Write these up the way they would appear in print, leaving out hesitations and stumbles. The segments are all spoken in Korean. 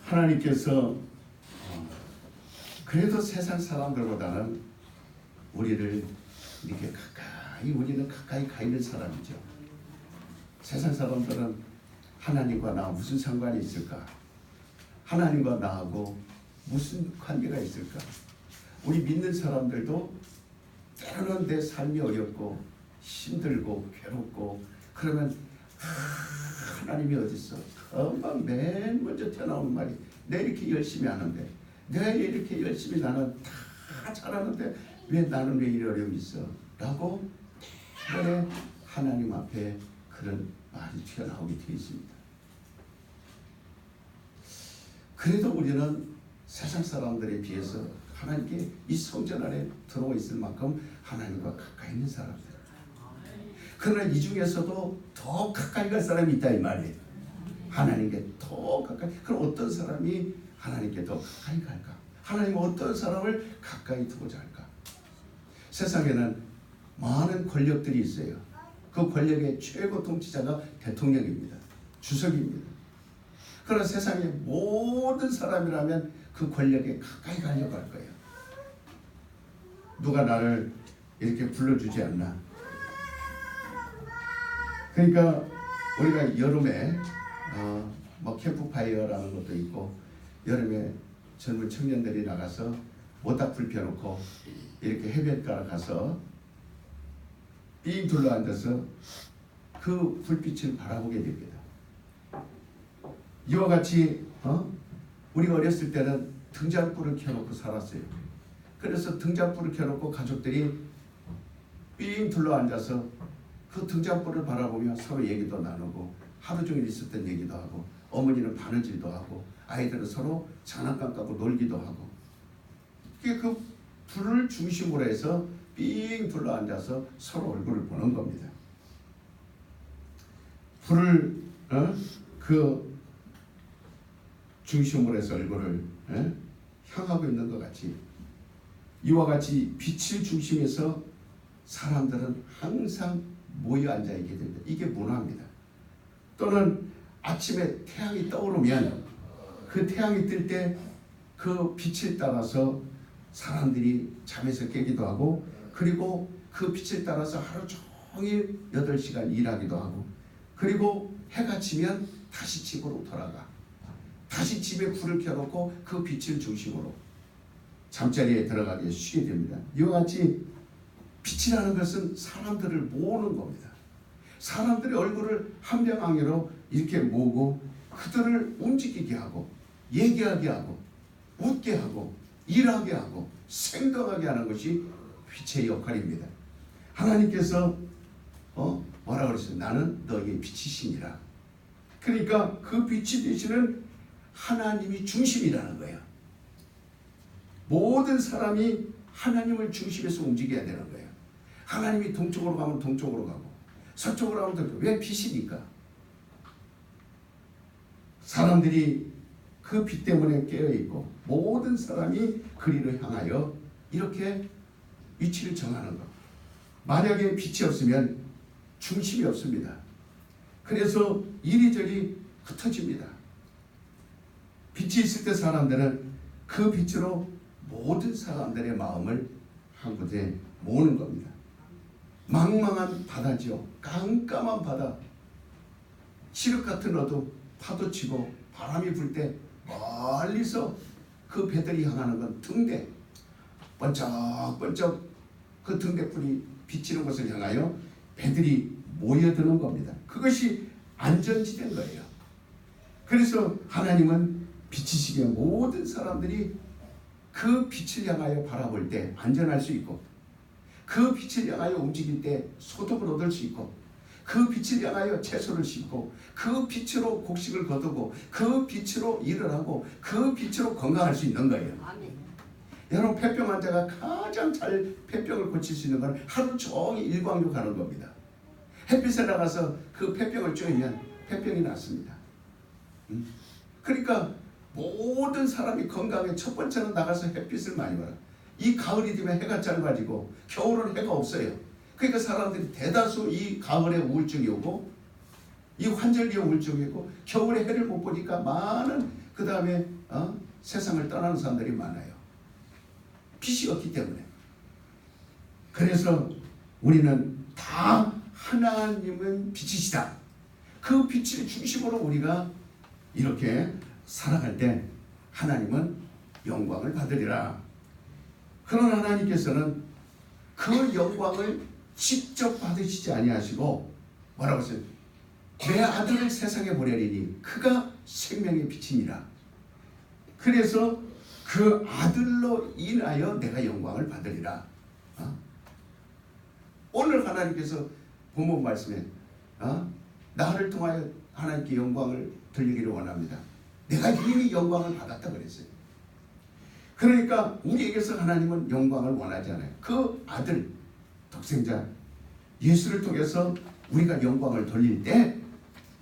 하나님께서 그래도 세상 사람들보다는 우리를 이렇게 우리는 가까이 가 있는 사람이죠. 세상 사람들은 하나님과 나 무슨 상관이 있을까? 하나님과 나하고 무슨 관계가 있을까? 우리 믿는 사람들도 때로는 내 삶이 어렵고 힘들고 괴롭고 그러면 하나님이 어디 있어? 금방 맨 먼저 튀어나오는 말이 내 이렇게 열심히 하는데 내가 이렇게 열심히 나는 다 잘하는데 왜 나는 왜 이런 어려움이 있어? 라고 때문에 하나님 앞에 그런 말이 튀어나오게 되어 있습니다. 그래도 우리는 세상 사람들에 비해서 하나님께 이 성전 안에 들어와 있을 만큼 하나님과 가까이 있는 사람들. 그러나 이 중에서도 더 가까이 갈 사람이 있다 이 말이에요. 하나님께 더 가까이. 그럼 어떤 사람이 하나님께 더 가까이 갈까? 하나님은 어떤 사람을 가까이 두고자 할까? 세상에는 많은 권력들이 있어요. 그 권력의 최고 통치자가 대통령입니다. 주석입니다. 그러나 세상의 모든 사람이라면 그 권력에 가까이 가려고 할 거예요. 누가 나를 이렇게 불러주지 않나? 그러니까 우리가 여름에 뭐 캠프파이어라는 것도 있고 여름에 젊은 청년들이 나가서 모닥불 펴놓고 이렇게 해변가에 가서 삥 둘러앉아서 그 불빛을 바라보게 됩니다. 이와 같이 우리가 어렸을 때는 등잔불을 켜놓고 살았어요. 그래서 등잔불을 켜놓고 가족들이 삥 둘러앉아서 그 등잔불을 바라보며 서로 얘기도 나누고 하루 종일 있었던 얘기도 하고 어머니는 바느질도 하고 아이들은 서로 장난감 갖고 놀기도 하고 그 불을 중심으로 해서 삥 둘러앉아서 서로 얼굴을 보는 겁니다. 불을 그 중심으로 해서 얼굴을 향하고 있는 것 같이 이와 같이 빛을 중심에서 사람들은 항상 모여 앉아 있게 됩니다. 이게 문화입니다. 또는 아침에 태양이 떠오르면 그 태양이 뜰 때 그 빛을 따라서 사람들이 잠에서 깨기도 하고 그리고 그 빛을 따라서 하루 종일 8시간 일하기도 하고 그리고 해가 지면 다시 집으로 돌아가 다시 집에 불을 켜놓고 그 빛을 중심으로 잠자리에 들어가게 쉬게 됩니다. 이와 같이 빛이라는 것은 사람들을 모으는 겁니다. 사람들의 얼굴을 한 명항으로 이렇게 모으고 그들을 움직이게 하고 얘기하게 하고 웃게 하고 일하게 하고 생동하게 하는 것이 빛의 역할입니다. 하나님께서 뭐라 그랬어요? 나는 너희의 빛이시니라. 그러니까 그 빛이 되시는 하나님이 중심이라는 거예요. 모든 사람이 하나님을 중심에서 움직여야 되는 거예요. 하나님이 동쪽으로 가면 동쪽으로 가고 서쪽으로 가면 서쪽으로. 왜 빛이니까? 사람들이 그 빛 때문에 깨어있고 모든 사람이 그리로 향하여 이렇게 위치를 정하는 것. 만약에 빛이 없으면 중심이 없습니다. 그래서 이리저리 흩어집니다. 빛이 있을 때 사람들은 그 빛으로 모든 사람들의 마음을 한 곳에 모으는 겁니다. 망망한 바다죠. 깜깜한 바다. 칠흑 같은 어둠, 파도 치고 바람이 불 때 멀리서 그 배들이 향하는 건 등대. 번쩍번쩍 그 등대불이 비치는 곳을 향하여 배들이 모여드는 겁니다. 그것이 안전지대인 거예요. 그래서 하나님은 빛이시기에 모든 사람들이 그 빛을 향하여 바라볼 때 안전할 수 있고 그 빛을 향하여 움직일 때 소득을 얻을 수 있고 그 빛을 향하여 채소를 심고 그 빛으로 곡식을 거두고 그 빛으로 일을 하고 그 빛으로 건강할 수 있는 거예요. 아멘. 여러분 폐병 환자가 가장 잘 폐병을 고칠 수 있는 건 하루 종일 일광욕 하는 겁니다. 햇빛에 나가서 그 폐병을 쬐면 폐병이 낫습니다. 그러니까 모든 사람이 건강에 첫 번째는 나가서 햇빛을 많이 봐라. 이 가을이 되면 해가 짧아지고 겨울은 해가 없어요. 그러니까 사람들이 대다수 이 가을에 우울증이 오고 이 환절기에 우울증이고 겨울에 해를 못 보니까 많은 그 다음에 세상을 떠나는 사람들이 많아요. 빛이 없기 때문에. 그래서 우리는 다 하나님은 빛이시다. 그 빛을 중심으로 우리가 이렇게 살아갈 때 하나님은 영광을 받으리라. 그런 하나님께서는 그 영광을 직접 받으시지 아니하시고 뭐라고 했어요? 내 아들을 세상에 보내리니 그가 생명의 빛이니라. 그래서 그 아들로 인하여 내가 영광을 받으리라. 오늘 하나님께서 본문 말씀에 나를 통하여 하나님께 영광을 돌리기를 원합니다. 내가 이미 영광을 받았다 그랬어요. 그러니까 우리에게서 하나님은 영광을 원하지 않아요. 그 아들 독생자 예수를 통해서 우리가 영광을 돌릴 때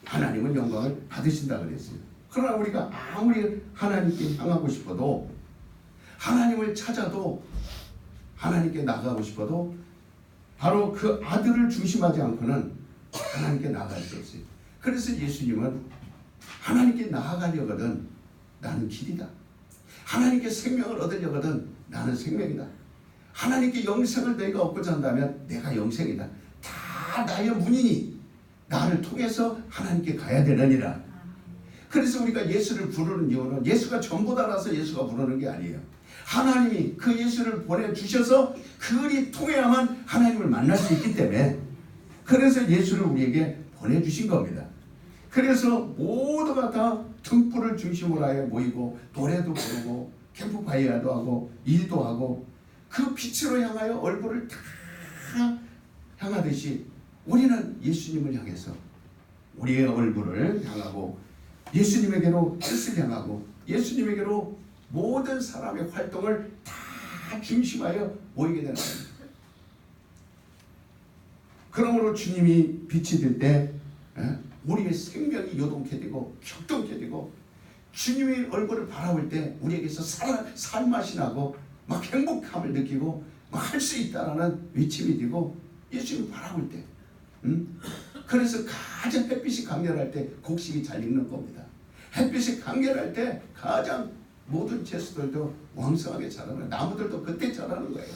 하나님은 영광을 받으신다 그랬어요. 그러나 우리가 아무리 하나님께 향하고 싶어도 하나님을 찾아도 하나님께 나가고 싶어도 바로 그 아들을 중심하지 않고는 하나님께 나아갈 수 없어요. 그래서 예수님은 하나님께 나아가려거든 나는 길이다. 하나님께 생명을 얻으려거든 나는 생명이다. 하나님께 영생을 너희가 얻고자 한다면 내가 영생이다. 다 나의 문이니 나를 통해서 하나님께 가야 되느니라. 그래서 우리가 예수를 부르는 이유는 예수가 전부다라서 예수가 부르는 게 아니에요. 하나님이 그 예수를 보내주셔서 그리 통해야만 하나님을 만날 수 있기 때문에 그래서 예수를 우리에게 보내주신 겁니다. 그래서 모두가 다 등불을 중심으로 하여 모이고 노래도 부르고 캠프파이어도 하고 일도 하고 그 빛으로 향하여 얼굴을 다 향하듯이 우리는 예수님을 향해서 우리의 얼굴을 향하고 예수님에게로 뜻을 향하고 예수님에게로 모든 사람의 활동을 다 중심하여 모이게 되는 겁니다. 그러므로 주님이 빛이 될 때 우리의 생명이 요동케 되고 격동케 되고 주님의 얼굴을 바라볼 때 우리에게서 살맛이 나고 막 행복함을 느끼고 막 할 수 있다라는 외침이 되고 예수님을 바라볼 때 그래서 가장 햇빛이 강렬할 때 곡식이 잘 익는 겁니다. 햇빛이 강렬할 때 가장 모든 채소들도 왕성하게 자라는 나무들도 그때 자라는 거예요.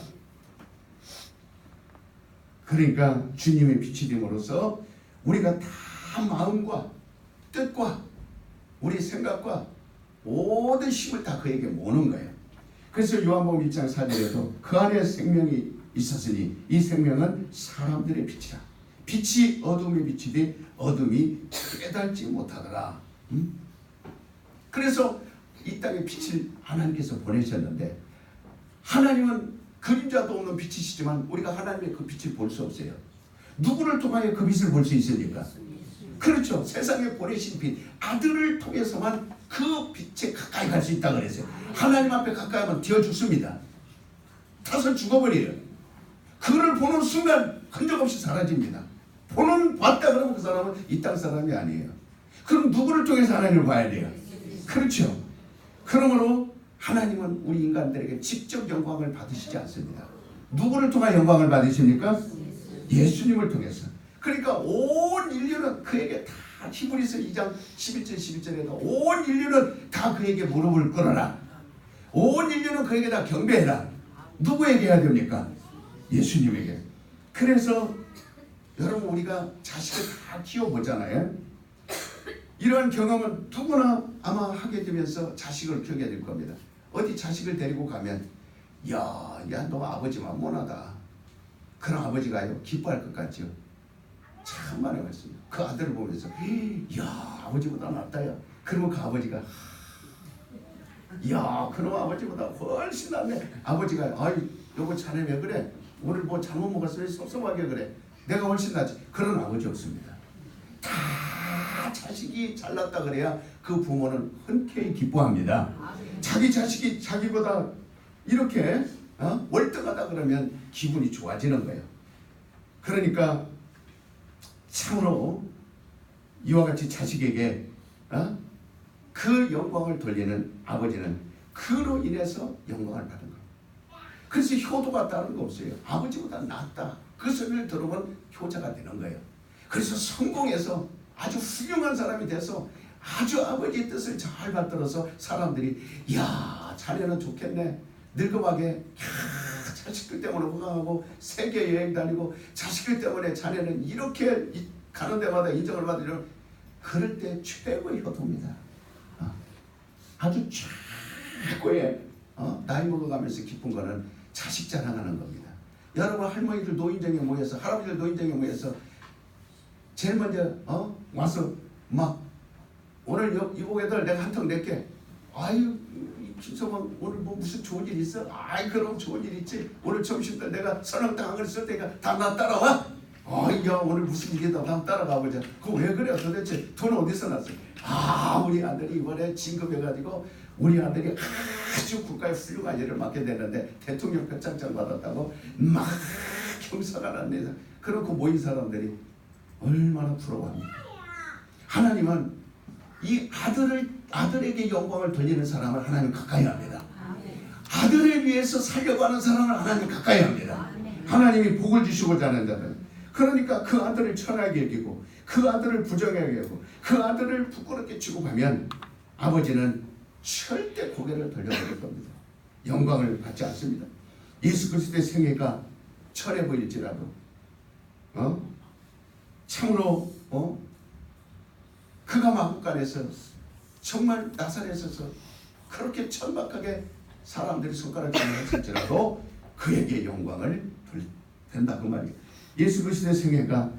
그러니까 주님의 빛이 됨으로써 우리가 다 마음과 뜻과 우리 생각과 모든 힘을 다 그에게 모는 거예요. 그래서 요한복음 1장 4절에도 그 안에 생명이 있었으니 이 생명은 사람들의 빛이라. 빛이 어둠에 비치되 어둠이 깨닫지 못하더라. 그래서 이 땅에 빛을 하나님께서 보내셨는데 하나님은 그림자도 없는 빛이시지만 우리가 하나님의 그 빛을 볼 수 없어요. 누구를 통하여 그 빛을 볼 수 있습니까? 그렇죠. 세상에 보내신 빛 아들을 통해서만 그 빛에 가까이 갈 수 있다 그랬어요. 하나님 앞에 가까이 하면 되어 죽습니다. 타서 죽어버려요. 그를 보는 순간 흔적 없이 사라집니다. 봤다 그러면 그 사람은 이 땅 사람이 아니에요. 그럼 누구를 통해서 하나님을 봐야 돼요? 그렇죠. 그러므로 하나님은 우리 인간들에게 직접 영광을 받으시지 않습니다. 누구를 통해 영광을 받으십니까? 예수님을 통해서. 그러니까 온 인류는 그에게 다 히브리서 2장 11절 11절에도 온 인류는 다 그에게 무릎을 꿇어라. 온 인류는 그에게 다 경배해라. 누구에게 해야 됩니까? 예수님에게. 그래서 여러분 우리가 자식을 다 키워보잖아요. 이러한 경험은 누구나 아마 하게 되면서 자식을 키우게 될 겁니다. 어디 자식을 데리고 가면 야 너 아버지만 못하다. 그런 아버지가요 기뻐할 것 같죠. 참 많이 봤습니다. 그 아들을 보면서 야 아버지보다 낫다야. 그러면 그 아버지가 야 그놈 아버지보다 훨씬 낫네. 아버지가 아이 여보 자네 왜 그래? 오늘 뭐 잘못 먹었어? 왜 섭섭하게 그래? 내가 훨씬 낫지. 그런 아버지 없습니다. 다 자식이 잘났다 그래야 그 부모는 흔쾌히 기뻐합니다. 자기 자식이 자기보다 이렇게 월등하다 그러면 기분이 좋아지는 거예요. 그러니까 참으로 이와 같이 자식에게 그 영광을 돌리는 아버지는 그로 인해서 영광을 받은 거예요. 그래서 효도가 다른 거 없어요. 아버지보다 낫다. 그 소리를 들으면 효자가 되는 거예요. 그래서 성공해서 아주 훌륭한 사람이 돼서 아주 아버지의 뜻을 잘 받들어서 사람들이 야 자네는 좋겠네. 늙음하게 자식들 때문에 호강하고 세계 여행 다니고 자식들 때문에 자네는 이렇게 가는 데마다 인정을 받으려는 그럴 때 최고의 효도입니다. 아주 최고의 나이 먹어가면서 기쁜 거는 자식 자랑하는 겁니다. 여러분 할머니들 노인정에 모여서 할아버지들 노인정에 모여서 제일 먼저 와서 막 오늘 이복 애들 내가 한턱 낼게. 아유 김서방 오늘 뭐 무슨 좋은 일 있어? 아이 그럼 좋은 일 있지. 오늘 점심때 내가 설렁탕 한 그릇 쓸 테니까 다 나 따라와. 야 오늘 무슨 일이다. 다 따라가 보자. 그거 왜 그래 도대체 돈 어디서 났어? 우리 아들이 이번에 진급해가지고 우리 아들이 아주 국가의 훌륭한 일을 맡게 되는데 대통령 표창장 받았다고 막 경사가 났네. 그렇고 모인 사람들이 얼마나 부러워합니까? 하나님은 이 아들에게 영광을 돌리는 사람을 하나님 가까이 합니다. 아들을 위해서 살려고 하는 사람을 하나님 가까이 합니다. 하나님이 복을 주시고자 하는 자들. 그러니까 그 아들을 천하게 여기고 그 아들을 부정하게 여기고 그 아들을 부끄럽게 취급하면 아버지는 절대 고개를 돌려버릴 겁니다. 영광을 받지 않습니다. 예수 그리스도의 생애가 철해 보일지라도 참으로 그가 마구간에서 정말 나사렛에서 그렇게 천박하게 사람들이 손가락질을 했을지라도 그에게 영광을 된다 그 말이에요. 예수 그리스도의 생애가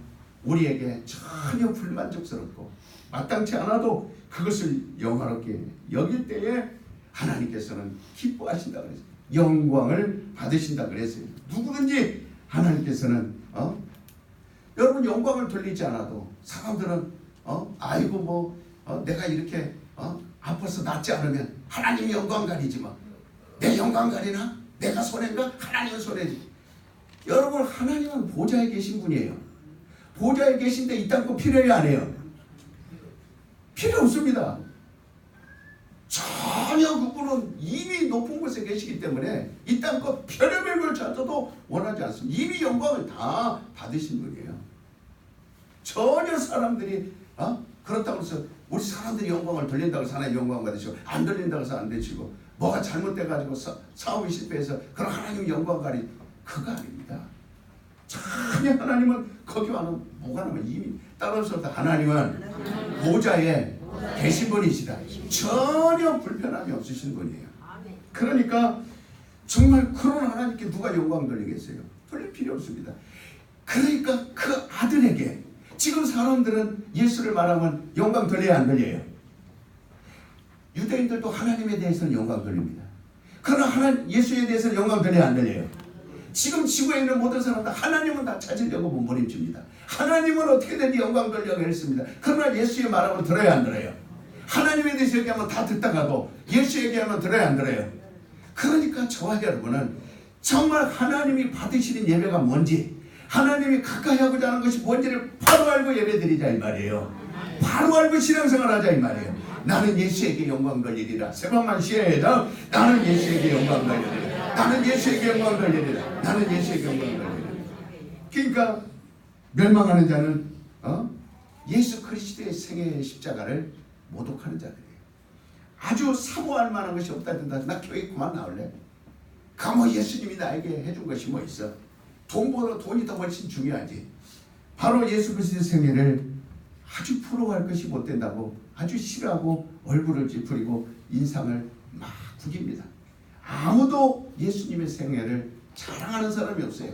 우리에게 전혀 불만족스럽고 마땅치 않아도 그것을 영화롭게 여길 때에 하나님께서는 기뻐하신다 그랬어요. 영광을 받으신다 그랬어요. 누구든지 하나님께서는 여러분 영광을 돌리지 않아도 사람들은 아이고 뭐 내가 이렇게 아파서 낫지 않으면 하나님이 영광 가리지 마. 내 영광 가리나? 내가 손해인가? 하나님은 손해지. 여러분 하나님은 보좌에 계신 분이에요. 보좌에 계신데 이 땅 거 필요해요 안 해요? 필요 없습니다. 전혀 그분은 이미 높은 곳에 계시기 때문에 이 땅 거 별의별 걸 찾아도 원하지 않습니다. 이미 영광을 다 받으신 분이에요. 전혀 사람들이 그렇다고 해서 우리 사람들이 영광을 돌린다고 해서 하나님 영광 받으시고 안 돌린다고 해서 안 되시고 뭐가 잘못돼가지고 사업이 실패해서 그럼 하나님 영광 가리 그거 아닙니다. 전혀 하나님은 거기와는 무관하면 이미 따라서 하나님은 보좌에 계신 분이시다. 전혀 불편함이 없으신 분이에요. 그러니까 정말 그런 하나님께 누가 영광 돌리겠어요? 돌릴 필요 없습니다. 그러니까 그 아들에게 지금 사람들은 예수를 말하면 영광 돌려야 안 돌려요? 유대인들도 하나님에 대해서는 영광 돌립니다. 그러나 예수에 대해서는 영광 돌려야 안 돌려요? 지금 지구에 있는 모든 사람들 하나님은 다 찾으려고 몸부림칩니다. 하나님은 어떻게든 영광 돌려고 했습니다. 그러나 예수의 말하면 들어야 안 들어요? 하나님에 대해서 얘기하면 다 듣다 가고 예수 얘기하면 들어야 안 들어요? 그러니까 저와 여러분은 정말 하나님이 받으시는 예배가 뭔지 하나님이 가까이 하고자 하는 것이 뭔지를 바로 알고 예배드리자 이 말이에요. 바로 알고 신앙생활 하자 이 말이에요. 나는 예수에게 영광 돌리리라. 세 번만 시작. 나는 예수에게 영광 돌리리라. 나는 예수에게 영광 돌리리라. 나는 예수에게 영광 돌리리라. 그러니까 멸망하는 자는 예수 그리스도의 생애의 십자가를 모독하는 자들이에요. 아주 사모할 만한 것이 없다 된다. 나 교회 그만 나올래. 뭐 예수님이 나에게 해준 것이 뭐 있어. 돈이 더 훨씬 중요하지. 바로 예수 그리스도의 생애를 아주 부러워할 것이 못 된다고 아주 싫어하고 얼굴을 찌푸리고 인상을 막 구깁니다. 아무도 예수님의 생애를 자랑하는 사람이 없어요.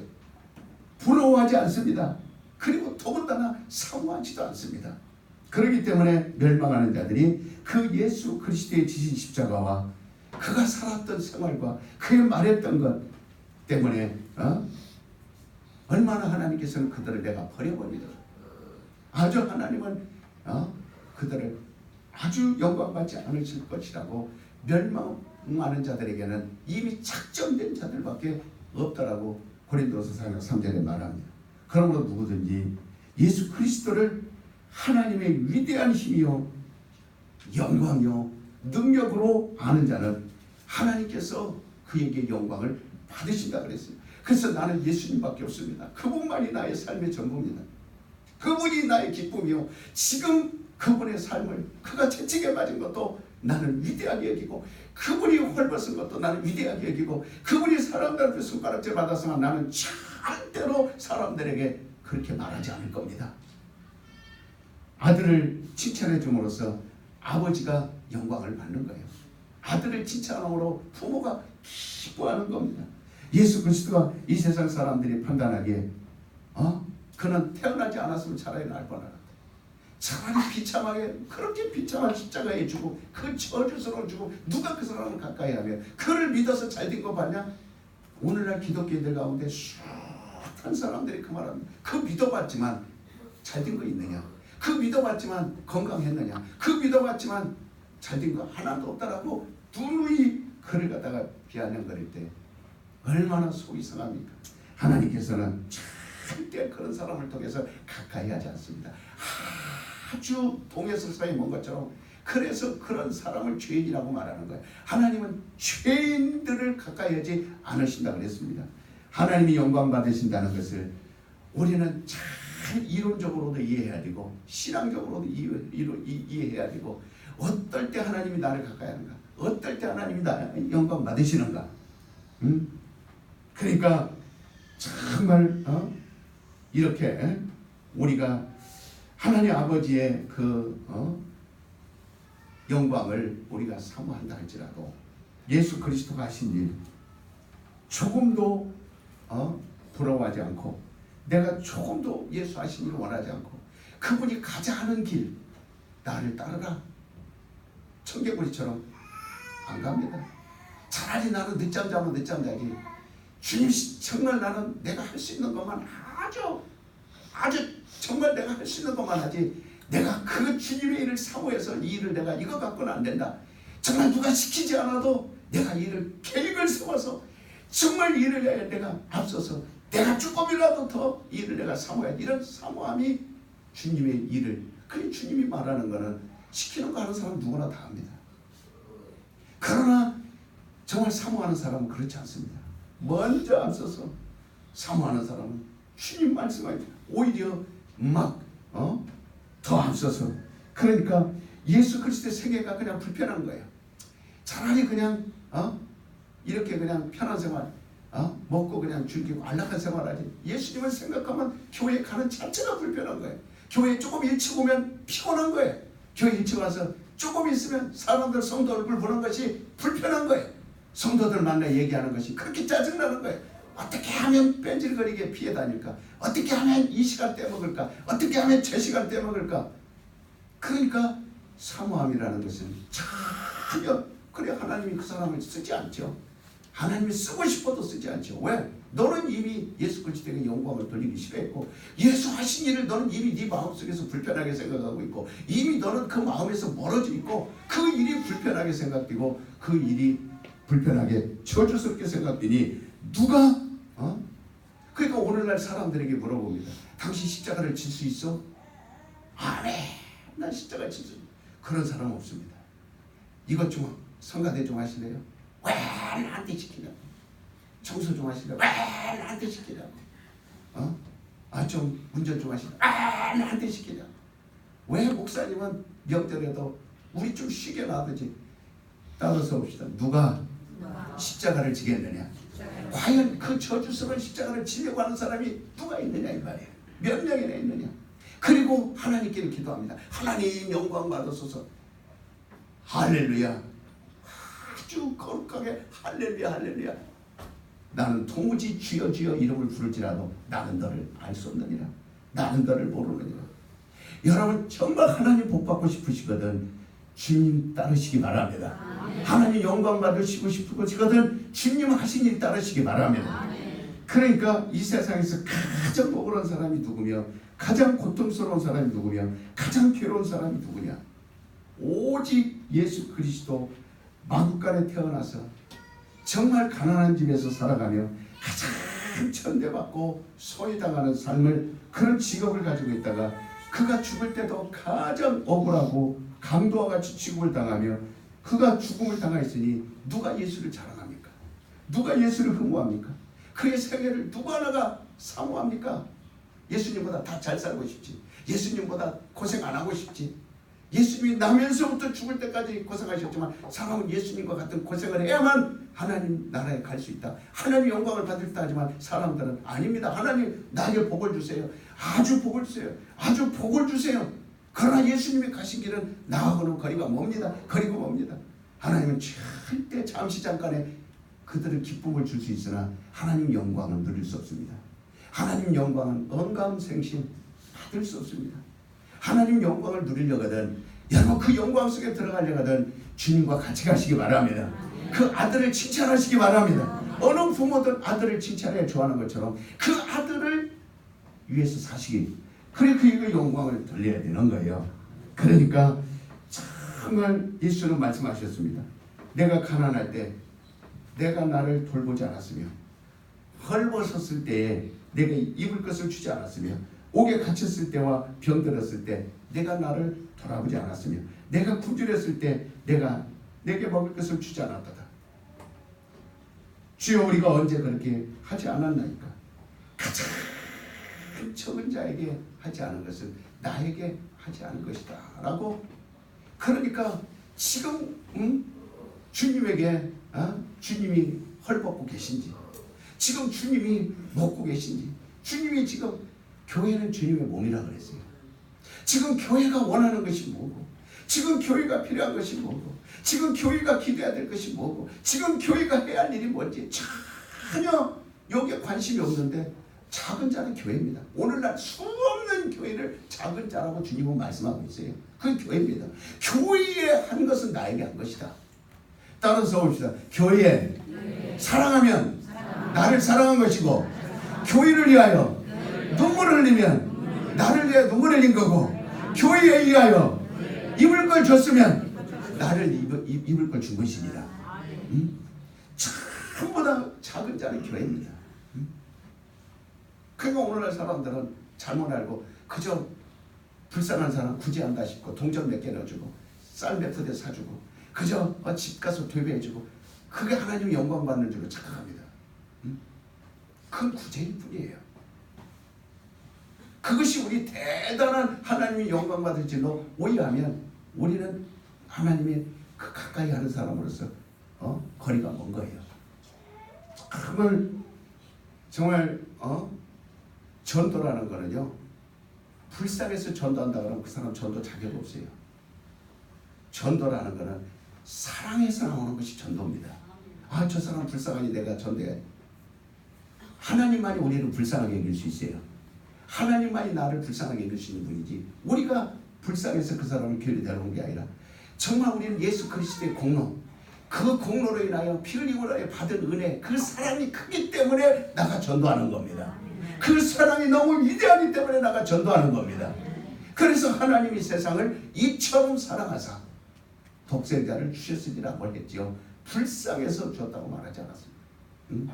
부러워하지 않습니다. 그리고 더군다나 사모하지도 않습니다. 그렇기 때문에 멸망하는 자들이 그 예수 그리스도의 지신 십자가와 그가 살았던 생활과 그의 말했던 것 때문에 얼마나 하나님께서는 그들을 내가 버려버리더라. 아주 하나님은 그들을 아주 영광받지 않으실 것이라고 멸망하는 자들에게는 이미 작정된 자들밖에 없다라고 고린도서 4장 3절에 말합니다. 그러므로 누구든지 예수 그리스도를 하나님의 위대한 힘이요 영광이요 능력으로 아는 자는 하나님께서 그에게 영광을 받으신다 그랬어요. 그래서 나는 예수님밖에 없습니다. 그분만이 나의 삶의 전부입니다. 그분이 나의 기쁨이요. 지금 그분의 삶을 그가 채찍에 맞은 것도 나는 위대하게 여기고, 그분이 헐벗은 것도 나는 위대하게 여기고, 그분이 사람들한테 손가락질 받았으면 나는 절대로 사람들에게 그렇게 말하지 않을 겁니다. 아들을 칭찬해 줌으로써 아버지가 영광을 받는 거예요. 아들을 칭찬함으로 부모가 기뻐하는 겁니다. 예수 그리스도가 이 세상 사람들이 판단하기에 그는 태어나지 않았으면 차라리 날 뻔하다. 차라리 비참하게 그렇게 비참한 십자가에 주고 그 저주스러운 주고 누가 그 사람을 가까이 하며 그를 믿어서 잘된 거 봤냐? 오늘날 기독교인들 가운데 숱한 사람들이 그 말합니다. 그 믿어봤지만 잘된 거 있느냐? 그 믿어봤지만 건강했느냐? 그 믿어봤지만 잘된 거 하나도 없다라고 누누이 그를 갖다가 비아냥거릴 때 얼마나 속이 상합니까? 하나님께서는 절대 그런 사람을 통해서 가까이 하지 않습니다. 아주 동해설사에 먼 것처럼 그래서 그런 사람을 죄인이라고 말하는 거예요. 하나님은 죄인들을 가까이 하지 않으신다 그랬습니다. 하나님이 영광 받으신다는 것을 우리는 잘 이론적으로도 이해해야 되고 신앙적으로도 이해해야 되고, 어떨 때 하나님이 나를 가까이 하는가, 어떨 때 하나님이 나를 영광 받으시는가. 그러니까 정말 이렇게 우리가 하나님 아버지의 그 영광을 우리가 사모한다 할지라도 예수 그리스도가 하신 일 조금도 부러워하지 않고, 내가 조금도 예수 하신 일을 원하지 않고, 그분이 가자 하는 길 나를 따르라 청개구리처럼 안 갑니다. 차라리 나는 늦잠 자면 늦잠 자기, 주님 정말 나는 내가 할 수 있는 것만 아주 정말 내가 할 수 있는 것만 하지, 내가 그 주님의 일을 사모해서 이 일을 내가 이거 갖고는 안 된다. 정말 누가 시키지 않아도 내가 이 일을 계획을 세워서 정말 이 일을 내가 앞서서 내가 조금이라도 더 이 일을 내가 사모해야, 이런 사모함이 주님의 일을, 그 주님이 말하는 거는 시키는 거 하는 사람 누구나 다 합니다. 그러나 정말 사모하는 사람은 그렇지 않습니다. 먼저 앞서서 사모하는 사람은 주님 말씀을 오히려 막 더 앞서서, 그러니까 예수 그리스도의 생애가 그냥 불편한 거예요. 차라리 그냥 이렇게 그냥 편한 생활 먹고 그냥 즐기고 안락한 생활하지, 예수님을 생각하면 교회 가는 자체가 불편한 거예요. 교회 조금 일찍 오면 피곤한 거예요. 교회 일찍 와서 조금 있으면 사람들 성도 얼굴 보는 것이 불편한 거예요. 성도들 만나 얘기하는 것이 그렇게 짜증나는 거예요. 어떻게 하면 뺀질거리게 피해 다닐까? 어떻게 하면 이 시간 떼먹을까? 어떻게 하면 제 시간 떼먹을까? 그러니까 사모함이라는 것은 전혀 그래 하나님이 그 사람을 쓰지 않죠. 하나님이 쓰고 싶어도 쓰지 않죠. 왜? 너는 이미 예수 그리스도에게 영광을 돌리기 싫어했고, 예수 하신 일을 너는 이미 네 마음속에서 불편하게 생각하고 있고, 이미 너는 그 마음에서 멀어져 있고, 그 일이 불편하게 생각되고 그 일이 불편하게 저주스럽게 생각되니 누가 그러니까 오늘날 사람들에게 물어봅니다. 당신 십자가를 질 수 있어? 아멘. 난 십자가 질 수 있어. 그런 사람 없습니다. 이것 좀 성가대 좀 하실래요? 왜 나한테 시키냐고. 청소 좀 하실래요? 왜 나한테 시키냐고. 좀 운전 좀 하실래요? 왜 나한테 시키냐고. 왜 목사님은 명절에도 우리 좀 쉬게 놔두지. 따라서 봅시다. 누가 십자가를 지겠느냐? 과연 그 저주스러운 십자가를 지려고 하는 사람이 누가 있느냐 이 말이에요. 몇 명이나 있느냐. 그리고 하나님께 기도합니다. 하나님 영광 받으소서. 할렐루야. 아주 거룩하게 할렐루야 할렐루야. 나는 도무지 주여 주여 이름을 부를지라도 나는 너를 알 수 없느니라. 나는 너를 모르느니라. 여러분 정말 하나님 복 받고 싶으시거든 주님 따르시기 바랍니다. 하나님 영광 받으시고 싶으시거든 주님 하신 일 따르시기 바랍니다. 그러니까 이 세상에서 가장 억울한 사람이 누구며, 가장 고통스러운 사람이 누구며, 가장 괴로운 사람이 누구냐? 오직 예수 그리스도 마구간에 태어나서 정말 가난한 집에서 살아가며 가장 천대받고 소외당하는 삶을, 그런 직업을 가지고 있다가 그가 죽을 때도 가장 억울하고 강도와 같이 취급을 당하며 그가 죽음을 당하였으니 누가 예수를 자랑합니까? 누가 예수를 흠모합니까? 그의 생애를 누구 하나가 사모합니까? 예수님보다 다 잘 살고 싶지. 예수님보다 고생 안 하고 싶지. 예수님이 나면서부터 죽을 때까지 고생하셨지만 사람은 예수님과 같은 고생을 해야만 하나님 나라에 갈 수 있다. 하나님 영광을 받을 수 있다 하지만 사람들은 아닙니다. 하나님 나에게 복을 주세요. 아주 복을 주세요. 아주 복을 주세요. 그러나 예수님이 가신 길은 나하고는 거리가 멉니다. 거리가 멉니다. 하나님은 절대 잠시 잠깐에 그들을 기쁨을 줄 수 있으나 하나님 영광은 누릴 수 없습니다. 하나님 영광은 언감생심 받을 수 없습니다. 하나님 영광을 누리려거든 여러분 그 영광 속에 들어가려거든 주님과 같이 가시기 바랍니다. 그 아들을 칭찬하시기 바랍니다. 어느 부모든 아들을 칭찬해 좋아하는 것처럼 그 아들을 위해서 사시기 그래 그 영광을 돌려야 되는 거예요. 그러니까 정말 예수는 말씀하셨습니다. 내가 가난할 때 내가 나를 돌보지 않았으며 헐벗었을 때에 내가 입을 것을 주지 않았으며 옥에 갇혔을 때와 병들었을 때 내가 나를 돌아보지 않았으며 내가 굶주렸을 때 내가 내게 먹을 것을 주지 않았다. 주여 우리가 언제 그렇게 하지 않았나이까. 가장 적은 자에게 하지 않은 것은 나에게 하지 않은 것이다 라고. 그러니까 지금 주님에게 주님이 헐벗고 계신지 지금 주님이 먹고 계신지 주님이 지금 교회는 주님의 몸이라 그랬어요. 지금 교회가 원하는 것이 뭐고 지금 교회가 필요한 것이 뭐고 지금 교회가 기도해야 될 것이 뭐고 지금 교회가 해야 할 일이 뭔지 전혀 여기에 관심이 없는데 작은 자는 교회입니다. 오늘날 수없는 교회를 작은 자라고 주님은 말씀하고 있어요. 그건 교회입니다. 교회에 한 것은 나에게 한 것이다. 따라서 봅시다. 교회 사랑하면 나를 사랑한 것이고 교회를 위하여 눈물을 흘리면 나를 위해 눈물 흘린 거고 교회에 의하여 입을 걸 줬으면 나를 입을 걸 준 것이니라. 전부 다 작은 자는 교회입니다. 그러니까 오늘날 사람들은 잘못 알고 그저 불쌍한 사람 구제한다 싶고 동전 몇 개 넣어주고 쌀 몇 푸대 사주고 그저 집 가서 도배해주고 그게 하나님 영광 받는 줄로 착각합니다. 그건 구제일 뿐이에요. 그것이 우리 대단한 하나님이 영광 받을 줄로 오해하면 우리는 하나님이 그 가까이 하는 사람으로서 거리가 먼 거예요. 정말 전도라는 거는요 불쌍해서 전도한다 그러면 그 사람 전도 자격 없어요. 전도라는 거는 사랑해서 나오는 것이 전도입니다. 저 사람 불쌍하니 내가 전도해. 하나님만이 우리를 불쌍하게 여길 수 있어요. 하나님만이 나를 불쌍하게 여길 수 있는 분이지 우리가 불쌍해서 그 사람을 교회에 데려온 게 아니라 정말 우리는 예수 그리스도의 공로 그 공로로 인하여 피 흘림으로 인하여 받은 은혜 그 사랑이 크기 때문에 나가 전도하는 겁니다. 그 사랑이 너무 위대하기 때문에 나가 전도하는 겁니다. 그래서 하나님이 세상을 이처럼 사랑하사 독생자를 주셨으리라고 했지요. 불쌍해서 줬다고 말하지 않았습니다.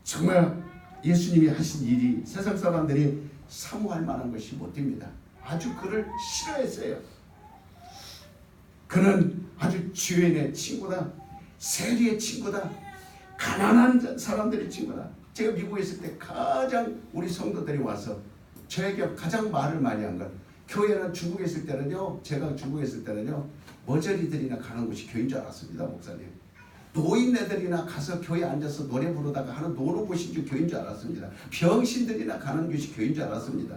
정말 예수님이 하신 일이 세상 사람들이 사모할 만한 것이 못 됩니다. 아주 그를 싫어했어요. 그는 아주 죄인의 친구다. 세리의 친구다. 가난한 사람들의 친구다. 제가 미국에 있을 때 가장 우리 성도들이 와서 저에게 가장 말을 많이 한 건 교회는 중국에 있을 때는요. 제가 중국에 있을 때는요. 머저리들이나 가는 곳이 교회인 줄 알았습니다. 목사님. 노인네들이나 가서 교회에 앉아서 노래 부르다가 하는 노는 곳인 줄 교회인 줄 알았습니다. 병신들이나 가는 곳이 교회인 줄 알았습니다.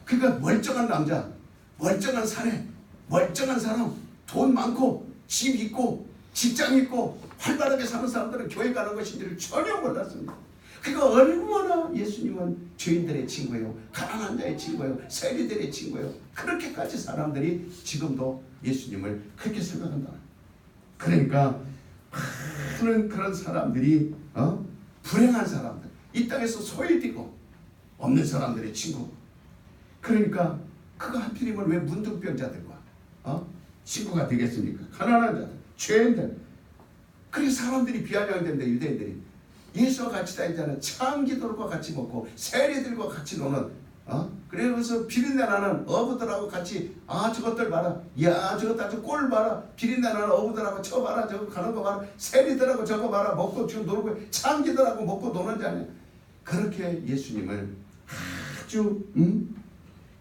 그러니까 멀쩡한 남자, 멀쩡한 사내, 멀쩡한 사람, 돈 많고 집 있고 직장 있고 활발하게 사는 사람들은 교회 가는 것인지를 전혀 몰랐습니다. 그러니까 얼마나 예수님은 죄인들의 친구예요. 가난한 자의 친구예요. 세리들의 친구예요. 그렇게까지 사람들이 지금도 예수님을 그렇게 생각한다. 그러니까 많은 그런 사람들이 불행한 사람들 이 땅에서 소외되고 없는 사람들의 친구. 그러니까 그거 하필이면 왜 문둥병자들과 친구가 되겠습니까? 가난한 자들, 죄인들. 그래서 사람들이 비아냥된다. 유대인들이 예수와 같이 다니자는 창기들과 같이 먹고 세리들과 같이 노는 그래서 비린내 나는 어부들하고 같이 저것들 봐라. 야 저것들 아주 꼴 봐라. 비린내 나는 어부들하고 저 봐라. 저거 가는 거 봐라. 세리들하고 저거 봐라. 먹고 지금 놀고 창기들하고 먹고 노는 자냐. 그렇게 예수님을 아주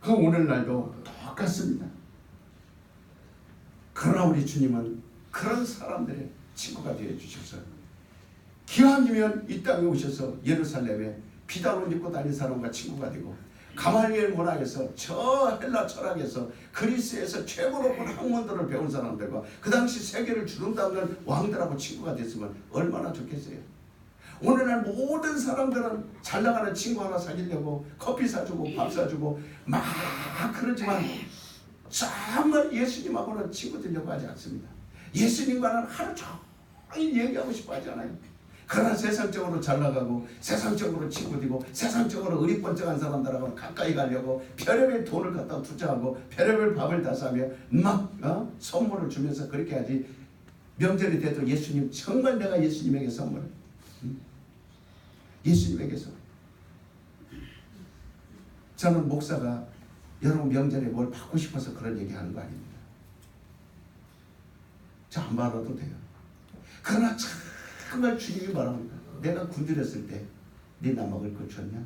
그 오늘날도 똑같습니다. 그러나 우리 주님은 그런 사람들의 친구가 되어 주셔서 기왕이면 이 땅에 오셔서 예루살렘에 비단옷 입고 다닌 사람과 친구가 되고 가말리엘 문화에서 저 헬라 철학에서 그리스에서 최고 높은 학문들을 배운 사람들과 그 당시 세계를 주름잡는 왕들하고 친구가 됐으면 얼마나 좋겠어요. 오늘날 모든 사람들은 잘 나가는 친구 하나 사귀려고 커피 사주고 밥 사주고 막 그러지만 정말 예수님하고는 친구 되려고 하지 않습니다. 예수님과는 하루 종일 얘기하고 싶어 하잖아요. 그러나 세상적으로 잘 나가고 세상적으로 친구 되고 세상적으로 의리번쩍한 사람들하고 가까이 가려고 별의별 돈을 갖다 투자하고 별의별 밥을 다 사며 막 선물을 주면서 그렇게 하지. 명절이 돼도 예수님 정말 내가 예수님에게 선물 예수님에게서 저는 목사가 여러분 명절에 뭘 받고 싶어서 그런 얘기하는 거 아닙니다. 저 안 받아도 돼요. 그러나 정말 주님이 말합니다. 내가 굶주렸을 때 네 나 먹을 것 줬냐?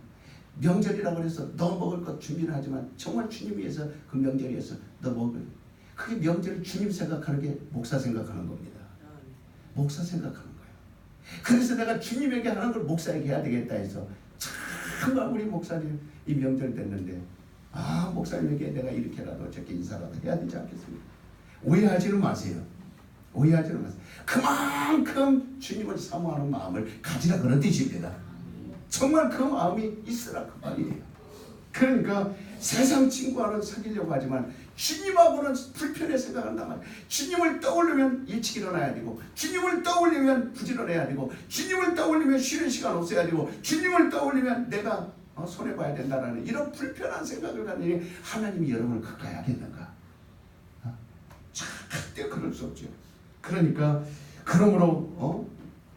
명절이라고 해서 너 먹을 것 준비를 하지만 정말 주님 위해서 그 명절에서 너 먹을 그게 명절을 주님 생각하는 게 목사 생각하는 겁니다. 목사 생각하는 거예요. 그래서 내가 주님에게 하는 걸 목사에게 해야 되겠다 해서 정말 우리 목사님 이 명절 됐는데 목사님에게 내가 이렇게라도 저렇게 인사라도 해야 되지 않겠습니까? 오해하지는 마세요. 오해하지는 마세요. 그만큼 주님을 사모하는 마음을 가지라 그런 뜻입니다. 정말 그 마음이 있으라 그 말이에요. 그러니까 세상 친구와는 사귀려고 하지만 주님하고는 불편해 생각한단 말이에요. 주님을 떠올리면 일찍 일어나야 되고 주님을 떠올리면 부지런해야 되고 주님을 떠올리면 쉬는 시간 없어야 되고 주님을 떠올리면 내가 손해봐야 된다는 이런 불편한 생각을 가지니 하나님이 여러분을 가까이 하겠는가? 절대 그럴 수 없죠. 그러니까 그러므로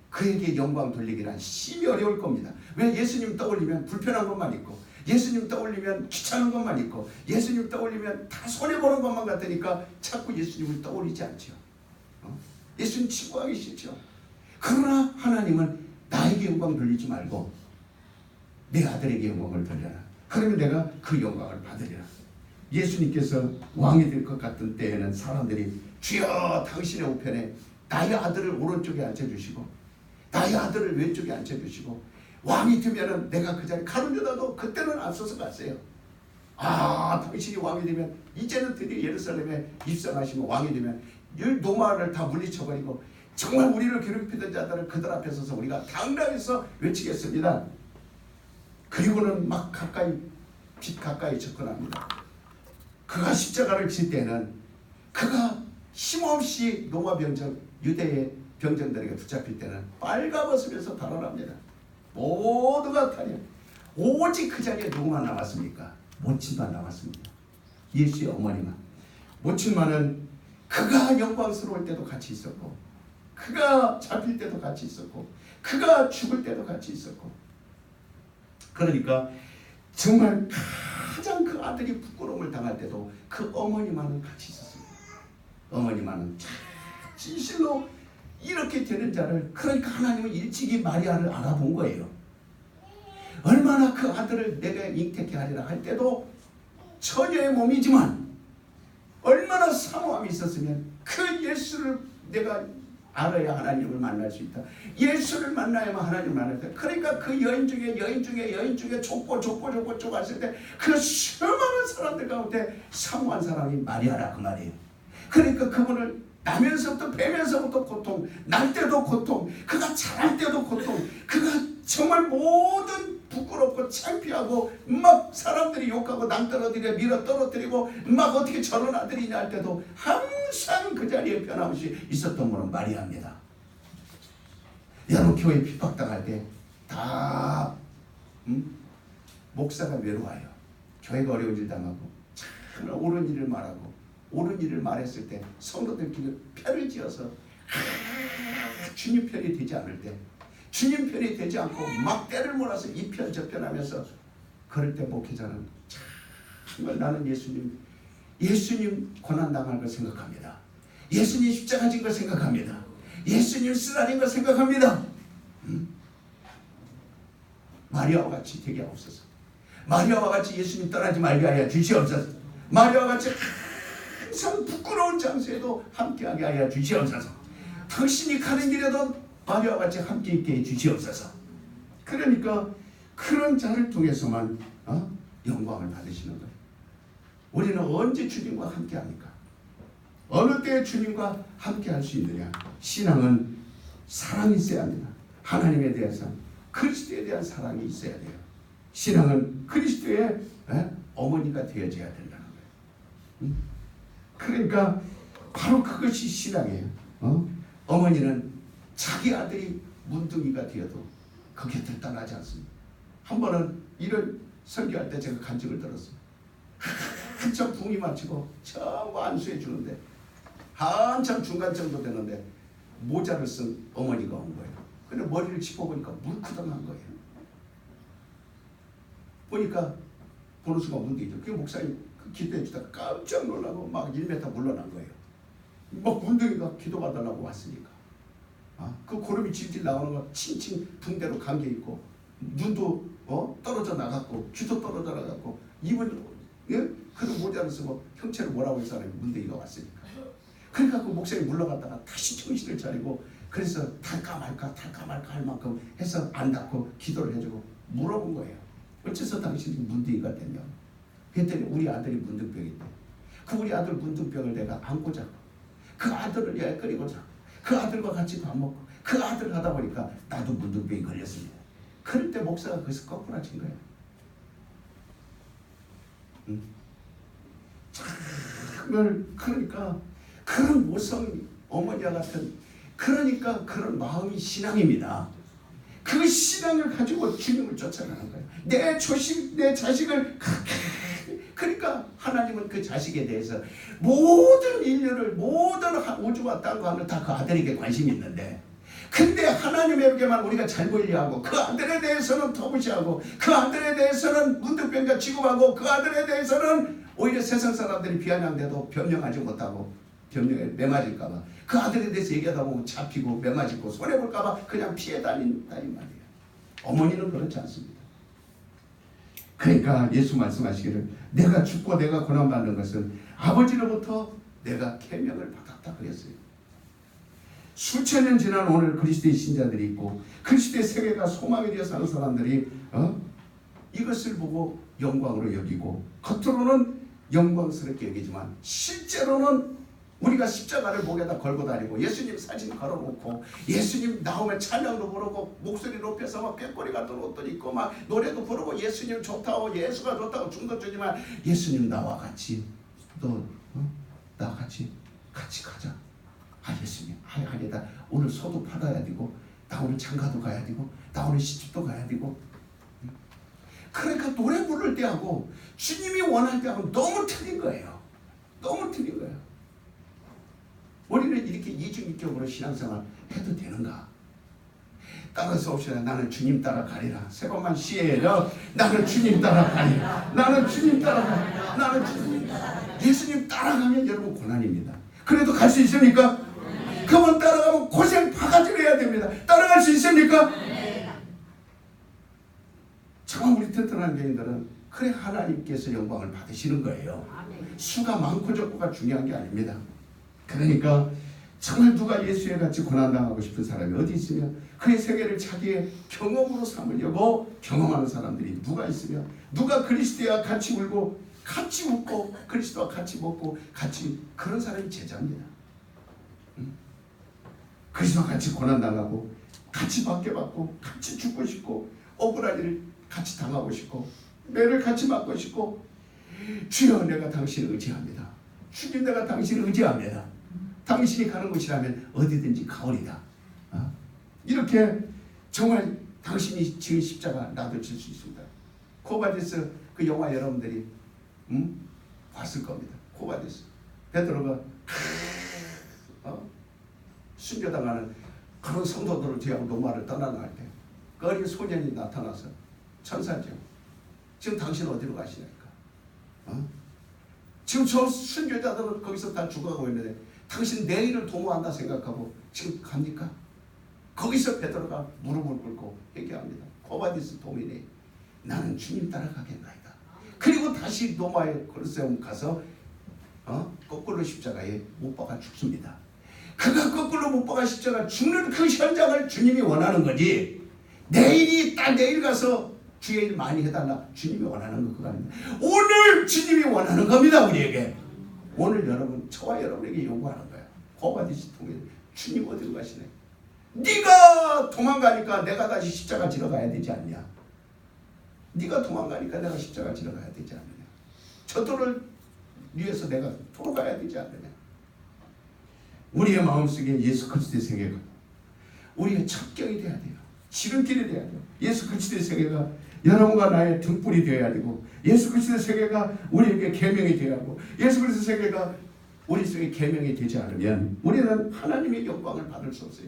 그에게 영광 돌리기란 심히 어려울 겁니다. 왜? 예수님 떠올리면 불편한 것만 있고 예수님 떠올리면 귀찮은 것만 있고 예수님 떠올리면 다 손해보는 것만 같으니까 자꾸 예수님을 떠올리지 않죠. 예수님 친구하기 싫죠. 그러나 하나님은 나에게 영광 돌리지 말고 내 아들에게 영광을 돌려라. 그러면 내가 그 영광을 받으리라. 예수님께서 왕이 될 것 같은 때에는 사람들이 주여 당신의 우편에 나의 아들을 오른쪽에 앉혀주시고 나의 아들을 왼쪽에 앉혀주시고 왕이 되면은 내가 그 자리에 가룟유다도 그때는 앞서서 갔어요. 당신이 왕이 되면 이제는 드디어 예루살렘에 입성하시면 왕이 되면 이 노마를 다 물리쳐버리고 정말 우리를 괴롭히던 자들을 그들 앞에 서서 우리가 당당해서 외치겠습니다. 그리고는 막 빛 가까이 접근합니다. 그가 십자가를 질 때는 그가 힘없이 로마 병정 유대의 병정들에게 붙잡힐 때는 빨가벗으면서 달아납니다. 모두가 타려. 오직 그 자리에 누구만 남았습니까? 모친만 남았습니다. 예수의 어머니만. 모친만은 그가 영광스러울 때도 같이 있었고 그가 잡힐 때도 같이 있었고 그가 죽을 때도 같이 있었고 그러니까 정말 가장 그 아들이 부끄러움을 당할 때도 그 어머니만은 같이 있었습니다. 어머니만은 진실로 이렇게 되는 자를 그러니까 하나님은 일찍이 마리아를 알아본 거예요. 얼마나 그 아들을 내가 잉태케 하리라 할 때도 처녀의 몸이지만 얼마나 사모함이 있었으면 그 예수를 내가 알아야 하나님을 만날 수 있다. 예수를 만나야만 하나님을 만날 수 있다. 그러니까 그 여인 중에 좁고 좁았을 때 그 수많은 사람들 가운데 사모한 사람이 마리아라 그 말이에요. 그러니까 그분을 나면서부터 뵈면서부터 고통, 날 때도 고통, 그가 자랄 때도 고통, 그가 정말 모든 부끄럽고 창피하고 막 사람들이 욕하고 낭떠러뜨려 밀어 떨어뜨리고 막 어떻게 저런 아들이냐 할 때도 항상 그 자리에 변함없이 있었던 분은 마리아입니다. 여러분 교회 핍박당할 때 다 목사가 외로워요. 교회가 어려운 일 당하고 정말 옳은 일을 말하고 옳은 일을 말했을 때 성도들끼리 편을 지어서 주님 편이 되지 않을 때 주님 편이 되지 않고 막 때를 몰아서 이 편 저 편 하면서 그럴 때 목회자는 정말 나는 예수님 고난당할 걸 생각합니다. 예수님 십자가 진 걸 생각합니다. 예수님 쓰라린 걸 생각합니다. 마리아와 같이 되게 없어서 마리아와 같이 예수님 떠나지 말게 하여 주시옵소서. 마리아와 같이 항상 부끄러운 장소에도 함께하게 하여 주시옵소서. 당신이 가는 길에도 마리아와 같이 함께 있게 해 주시옵소서. 그러니까 그런 자를 통해서만 영광을 받으시는 거예요. 우리는 언제 주님과 함께합니까? 어느 때 주님과 함께할 수 있느냐? 신앙은 사랑이 있어야 합니다. 하나님에 대해서 그리스도에 대한 사랑이 있어야 돼요. 신앙은 그리스도의 어머니가 되어져야 된다는 거예요. 그러니까 바로 그것이 신앙이에요. 어머니는 자기 아들이 문둥이가 되어도 그 곁을 떠나지 않습니다. 한 번은 이런 설교할 때 제가 간증을 들었어요. 한참 붕이 맞히고 전부 안수해 주는데 한참 중간 정도 되는데 모자를 쓴 어머니가 온 거예요. 근데 머리를 짚어보니까 물크덩한 거예요. 보니까 보는 순간 문둥이죠. 그 목사님 그 기도해 주다가 깜짝 놀라고 막 1m 물러난 거예요. 막 문둥이가 기도받으려고 왔으니까. 그 고름이 질질 나오는 거 칭칭 붕대로 감겨있고 눈도 떨어져 나갔고 귀도 떨어져 나갔고 입은 그런 모자를 쓰고 형체를 뭐라고 해서 문둥이가 왔으니까. 그러니까 그 목사님이 물러갔다가 다시 정신을 차리고 그래서 탈까 말까 할 만큼 해서 안 닿고 기도를 해주고 물어본 거예요. 어째서 당신이 문둥이가 됐냐? 그랬더니 우리 아들이 문둥병인데 그 우리 아들 문둥병을 내가 안고 자고 그 아들을 애끓이고 자고 그 아들과 같이 밥 먹고 그 아들 하다 보니까 나도 문둥병이 걸렸습니다. 그럴 때 목사가 거기서 거꾸라진 거예요. 정말 그러니까 그런 모성 어머니와 같은 그러니까 그런 마음이 신앙입니다. 그 신앙을 가지고 주님을 쫓아가는 거예요. 내 자식을 그러니까 하나님은 그 자식에 대해서 모든 인류를 모든 우주와 땅과 하늘 다 그 아들에게 관심이 있는데 근데 하나님에게만 우리가 잘 보이려 하고 그 아들에 대해서는 터부시하고 그 아들에 대해서는 문득병자 취급하고 그 아들에 대해서는 오히려 세상 사람들이 비아냥대도 변명하지 못하고 변명에 매맞을까봐 그 아들에 대해서 얘기하다 보면 잡히고 매맞고 손해볼까봐 그냥 피해 다닌다 이 말이에요. 어머니는 그렇지 않습니다. 그러니까 예수 말씀하시기를 내가 죽고 내가 고난받는 것은 아버지로부터 내가 계명을 받았다 그랬어요. 수천 년 지난 오늘 그리스도의 신자들이 있고 그리스도의 세계가 소망이 되어 사는 사람들이 이것을 보고 영광으로 여기고 겉으로는 영광스럽게 여기지만 실제로는 우리가 십자가를 목에다 걸고 다니고 예수님 사진 걸어놓고 예수님 나오면 찬양도 부르고 목소리 높여서 막 꾀꼬리 같은 옷도 입고 막 노래도 부르고 예수님 좋다고 예수가 좋다고 춤도 추지만 예수님 나와 같이 너 나와 같이 가자. 예수님 아니다. 오늘 소도 받아야 되고 나 오늘 장가도 가야 되고 나 오늘 시집도 가야 되고 그러니까 노래 부를 때하고 주님이 원할 때하고 너무 틀린 거예요. 너무 틀린 거예요. 우리는 이렇게 이중인격으로 신앙생활 해도 되는가? 따라서 옵시다. 나는 주님 따라가리라. 세 번만 시에요. 나는 주님 따라가리라. 나는 주님 따라가리라. 나는 주님 따라가리라. 예수님 따라가면 여러분 고난입니다. 그래도 갈 수 있습니까? 그분 따라가면 고생 바가지로 해야 됩니다. 따라갈 수 있습니까? 정말 우리 튼튼한 교인들은 그래 하나님께서 영광을 받으시는 거예요. 수가 많고 적고가 중요한 게 아닙니다. 그러니까 정말 누가 예수에 같이 고난당하고 싶은 사람이 어디 있으면 그의 세계를 자기의 경험으로 삼으려고 경험하는 사람들이 누가 있으며 누가 그리스도와 같이 울고 같이 웃고 그리스도와 같이 먹고 같이 그런 사람이 제자입니다. 그리스도와 같이 고난당하고 같이 박해받고 같이 죽고 싶고 억울한 일을 같이 당하고 싶고 매를 같이 맞고 싶고 주여 내가 당신을 의지합니다. 주님 내가 당신을 의지합니다. 당신이 가는 곳이라면 어디든지 가오리다. 이렇게 정말 당신이 지은 십자가 나도 질 수 있습니다. 코바디스 그 영화 여러분들이 봤을 겁니다. 코바디스 베드로가 순교당하는 그런 성도들을 제하고 노마를 떠나갈 때 그 어린 소년이 나타나서 천사죠. 지금 당신 어디로 가시냐니까. 지금 저 순교자들은 거기서 다 죽어가고 있는데 당신 내일을 도모한다 생각하고 지금 갑니까? 거기서 베드로가 무릎을 꿇고 회개합니다. 코바디스 도민이 나는 주님 따라가겠나이다. 그리고 다시 로마의 콜로세움 가서 거꾸로 십자가에 못 박아 죽습니다. 그가 거꾸로 못 박아 십자가 죽는 그 현장을 주님이 원하는 거지. 내일이 딱 내일 가서 주의 일 많이 해달라. 주님이 원하는 거 그거 아닙니다. 오늘 주님이 원하는 겁니다. 우리에게. 오늘 여러분, 저와 여러분에게 요구하는 거예요. 고바디시 통해 주님 어디로 가시네. 네가 도망가니까 내가 다시 십자가 지러 가야 되지 않냐. 네가 도망가니까 내가 십자가 지러 가야 되지 않느냐. 저들을 위해서 내가 돌아가야 되지 않느냐. 우리의 마음속에 예수 그리스도의 세계가 우리의 첩경이 돼야 돼요. 지름길이 돼야 돼요. 예수 그리스도의 세계가 여러분과 나의 등불이 되어야 되고, 예수 그리스도의 세계가 우리에게 계명이 되어야 하고, 예수 그리스도의 세계가 우리 속에 계명이 되지 않으면 우리는 하나님의 영광을 받을 수 없어요.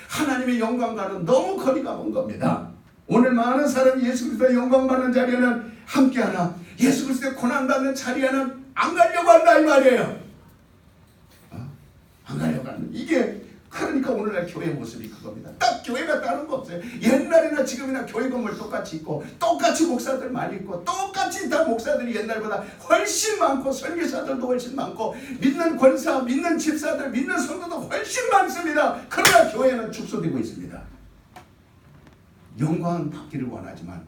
하나님의 영광과는 너무 거리가 먼 겁니다. 오늘 많은 사람이 예수 그리스도의 영광 받는 자리에는 함께하나 예수 그리스도의 고난 받는 자리에는 안 가려고 한다 이 말이에요. 안 가려고 하는 이게 그러니까 오늘날 교회 모습이 그겁니다. 딱 교회가 다른 거 없어요. 옛날이나 지금이나 교회 건물 똑같이 있고 똑같이 목사들 많이 있고 똑같이 다 목사들이 옛날보다 훨씬 많고 설교사들도 훨씬 많고 믿는 권사, 믿는 집사들, 믿는 성도도 훨씬 많습니다. 그러나 교회는 축소되고 있습니다. 영광은 받기를 원하지만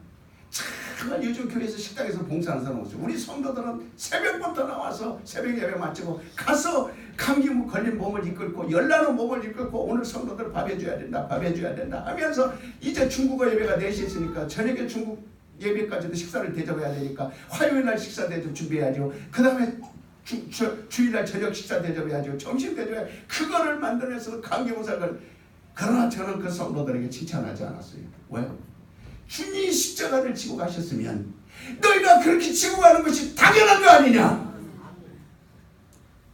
정말 요즘 교회에서 식당에서 봉사하는 사람 없어요. 우리 성도들은 새벽부터 나와서 새벽 예배 마치고 가서 감기 걸린 몸을 이끌고 열나는 몸을 이끌고 오늘 성도들 밥 해줘야 된다, 밥 해줘야 된다 하면서 이제 중국어 예배가 4시 있으니까 저녁에 중국 예배까지도 식사를 대접해야 되니까 화요일날 식사 대접 준비해야죠. 그 다음에 주일날 저녁 식사 대접해야죠. 점심 대접해야죠. 그거를 만들어내서 감기 봉사를. 그러나 저는 그 성도들에게 칭찬하지 않았어요. 왜? 주님이 십자가를 지고 가셨으면 너희가 그렇게 지고 가는 것이 당연한 거 아니냐.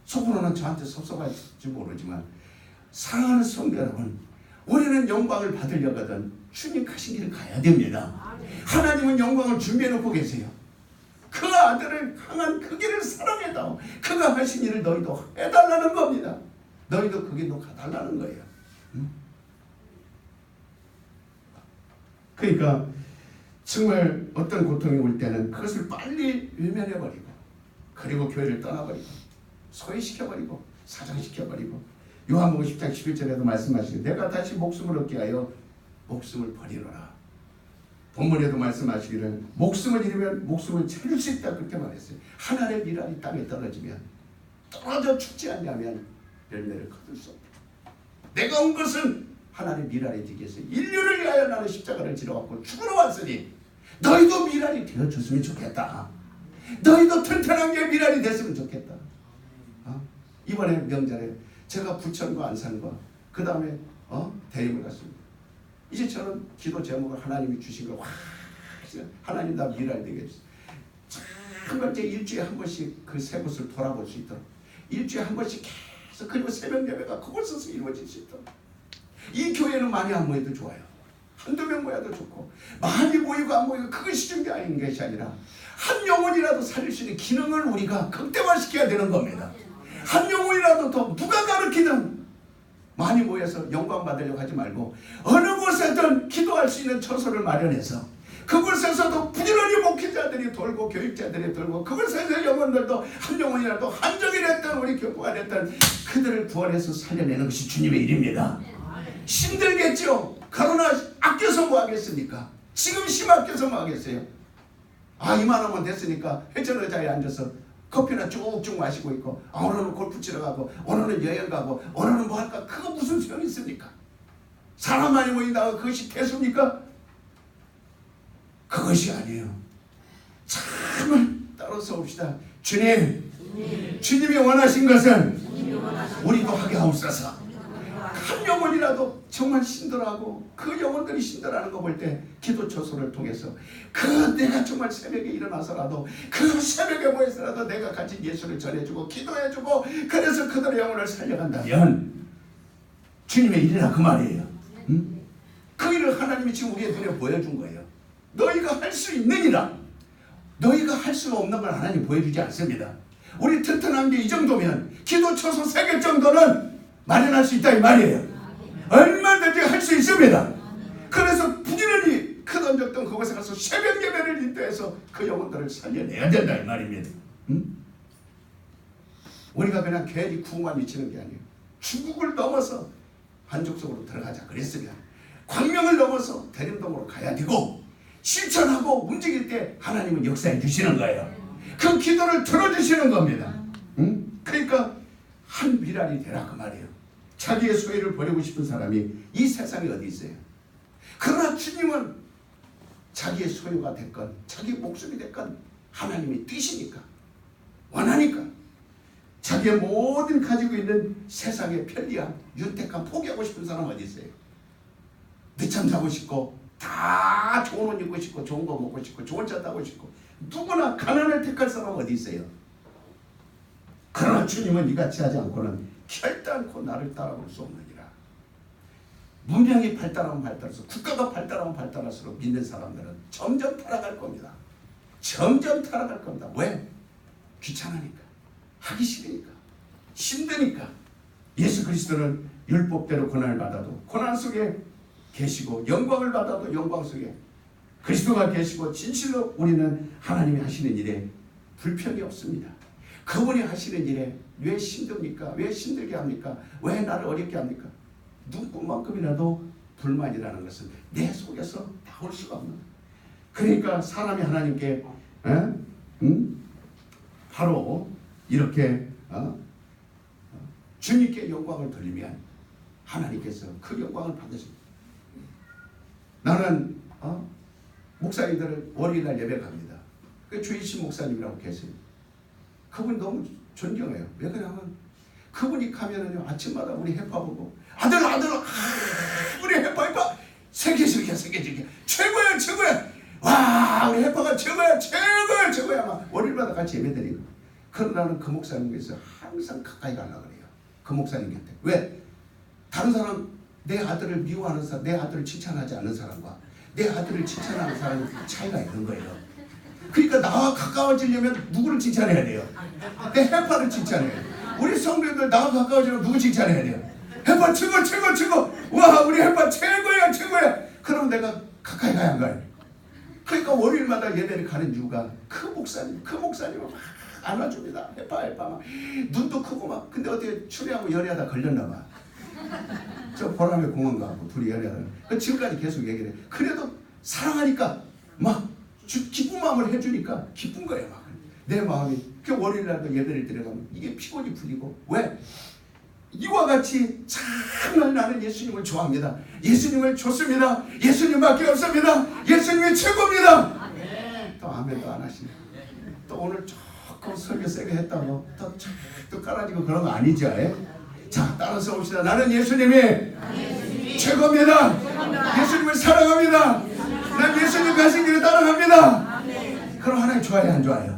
속으로는 저한테 섭섭할지 모르지만 사랑하는 성도 여러분, 우리는 영광을 받으려거든 주님 가신 길을 가야 됩니다. 하나님은 영광을 준비해 놓고 계세요. 그 아들을 향한 그 길을 사랑해다오. 그가 하신 일을 너희도 해달라는 겁니다. 너희도 그 길로 가달라는 거예요. 그러니까 정말 어떤 고통이 올 때는 그것을 빨리 외면해버리고, 그리고 교회를 떠나버리고 소외시켜버리고 사장시켜버리고, 요한복음 10장 11절에도 말씀하시고 내가 다시 목숨을 얻게 하여 목숨을 버리노라. 본문에도 말씀하시기를 목숨을 잃으면 목숨을 찾을 수 있다 그렇게 말했어요. 하늘의 미랄이 땅에 떨어지면 떨어져 죽지 않냐면 열매를 거둘 수 없다. 내가 온 것은 하나님 미랄이 되기 위해서 인류를 위하여 나는 십자가를 지러왔고 죽으러 왔으니 너희도 미랄이 되어줬으면 좋겠다. 너희도 튼튼한 게 미랄이 됐으면 좋겠다. 이번에 명절에 제가 부천과 안산과 그 다음에 대림을 갔습니다. 이제 저는 기도 제목을 하나님이 주신 걸 하나님 나 미랄 되게 해주세요. 정말 제 일주일에 한 번씩 그 세 곳을 돌아볼 수 있도록, 일주일에 한 번씩 계속, 그리고 새벽 예배가 그곳에서 이루어질 수 있도록. 이 교회는 많이 안 모여도 좋아요. 한두 명 모여도 좋고, 많이 모이고 안 모이고 그것이 중요한 것이 아니라 한 영혼이라도 살릴 수 있는 기능을 우리가 극대화시켜야 되는 겁니다. 한 영혼이라도 더 누가 가르치든 많이 모여서 영광 받으려고 하지 말고 어느 곳에든 기도할 수 있는 처소를 마련해서 그곳에서도 부지런히 목회자들이 돌고 교육자들이 돌고 그곳에서 영혼들도 한 영혼이라도 한정이 됐던 우리 교구가 됐던 그들을 구원해서 살려내는 것이 주님의 일입니다. 힘들겠죠. 그러나 아껴서 뭐 하겠습니까? 지금 심 아껴서 뭐 하겠어요? 이만하면 됐으니까 회전 의자에 앉아서 커피나 쭉쭉 마시고 있고, 오늘은 골프 치러 가고, 오늘은 여행 가고, 오늘은 뭐 할까? 그거 무슨 소용이 있습니까? 사람 많이 모인다고 그것이 대수입니까? 그것이 아니에요. 참을 따로 서봅시다. 주님이 원하신 것은 우리도 하게 하옵소서. 한 영혼이라도 정말 신들하고 그 영혼들이 신들하는 거 볼 때 기도 처소를 통해서 내가 정말 새벽에 일어나서라도 그 새벽에 모여서라도 내가 가진 예수를 전해주고 기도해주고 그래서 그들의 영혼을 살려간다면 주님의 일이라 그 말이에요. 그 일을 하나님이 지금 우리의 눈에 보여준 거예요. 너희가 할 수 있느니라. 너희가 할 수 없는 걸 하나님 보여주지 않습니다. 우리 튼튼한 게 이 정도면 기도 처소 3개 정도는 마련할 수 있다 이 말이에요. 얼마든지 할 수 있습니다. 그래서 부지런히 큰 언적 있던 그곳에 가서 새벽 예배를 인도해서 그 영혼들을 살려내야 된다 이 말입니다. 우리가 그냥 괜히 구만 미치는 게 아니에요. 중국을 넘어서 한족 속으로 들어가자 그랬으면 광명을 넘어서 대림동으로 가야 되고 실천하고 움직일 때 하나님은 역사해 주시는 거예요. 그 기도를 들어주시는 겁니다. 그러니까 한 미랄이 되라 그 말이에요. 자기의 소유를 버리고 싶은 사람이 이 세상에 어디 있어요. 그러나 주님은 자기의 소유가 됐건 자기 목숨이 됐건 하나님이 뛰시니까 원하니까 자기의 모든 가지고 있는 세상의 편리함, 윤택함 포기하고 싶은 사람 어디 있어요? 늦잠 자고 싶고 다 좋은 옷 입고 싶고 좋은 거 먹고 싶고 좋은 차 타고 싶고 누구나 가난을 택할 사람 어디 있어요? 그러나 주님은 이같이 하지 않고는 결단코 나를 따라올 수 없느니라. 문명이 발달하면 발달해서 국가가 발달하면 발달할수록 믿는 사람들은 점점 타락할 겁니다. 점점 타락할 겁니다. 왜? 귀찮으니까. 하기 싫으니까. 힘드니까. 예수 그리스도는 율법대로 고난을 받아도 고난 속에 계시고 영광을 받아도 영광 속에 그리스도가 계시고 진실로 우리는 하나님이 하시는 일에 불평이 없습니다. 그분이 하시는 일에 왜 힘듭니까? 왜 힘들게 합니까? 왜 나를 어렵게 합니까? 눈꽃만큼이라도 불만이라는 것은 내 속에서 나올 수가 없는 거예요. 그러니까 사람이 하나님께 바로 이렇게 주님께 영광을 돌리면 하나님께서 그 영광을 받으십니다. 나는 목사님들을 월요일날 예배 갑니다. 그 주이신 목사님이라고 계세요. 그분 너무 존경해요. 왜 그러냐면 그분이 가면은요 아침마다 우리 해파 보고 아들 우리 해파 세계적이야 최고야 와 우리 해파가 최고야 막 월요일마다 같이 예배드리고 그러나 나는 그 목사님께서 항상 가까이 가려고 그래요. 그 목사님 곁에. 왜? 다른 사람 내 아들을 미워하는 사람 내 아들을 칭찬하지 않는 사람과 내 아들을 칭찬하는 사람의 차이가 있는 거예요. 그러니까 나와 가까워지려면 누구를 칭찬해야 돼요? 내 해파를 칭찬해야 돼요. 우리 성도들 나와 가까워지려면 누구 칭찬해야 돼요? 해파 최고 와 우리 해파 최고야 그럼 내가 가까이 가야 한 거예요. 그러니까 월요일마다 예배를 가는 이유가 그 목사님을 막 안아줍니다. 해파 막 눈도 크고 막 근데 어떻게 추리하고 연애하다 걸렸나 봐. 저 보람의 공원 가고 둘이 연애하다 그 지금까지 계속 얘기를 해. 그래도 사랑하니까 막 기쁜 마음을 해주니까 기쁜 거예요. 막. 내 마음이 그 월요일날도 예배를 드려가면 이게 피곤이 풀리고 왜? 이와 같이 정말 나는 예수님을 좋아합니다. 예수님을 좋습니다. 예수님밖에 없습니다. 예수님이 최고입니다. 아멘. 또 아멘도 안 하시네. 또 오늘 조금 설교 세게 했다고 또 깔아지고 그런 거 아니죠? 자 따라서 봅시다. 나는 예수님이 최고입니다. 예수님을 사랑합니다. 난 예수님 가신 길을 따라갑니다. 그럼 하나님 좋아해요 안 좋아해요?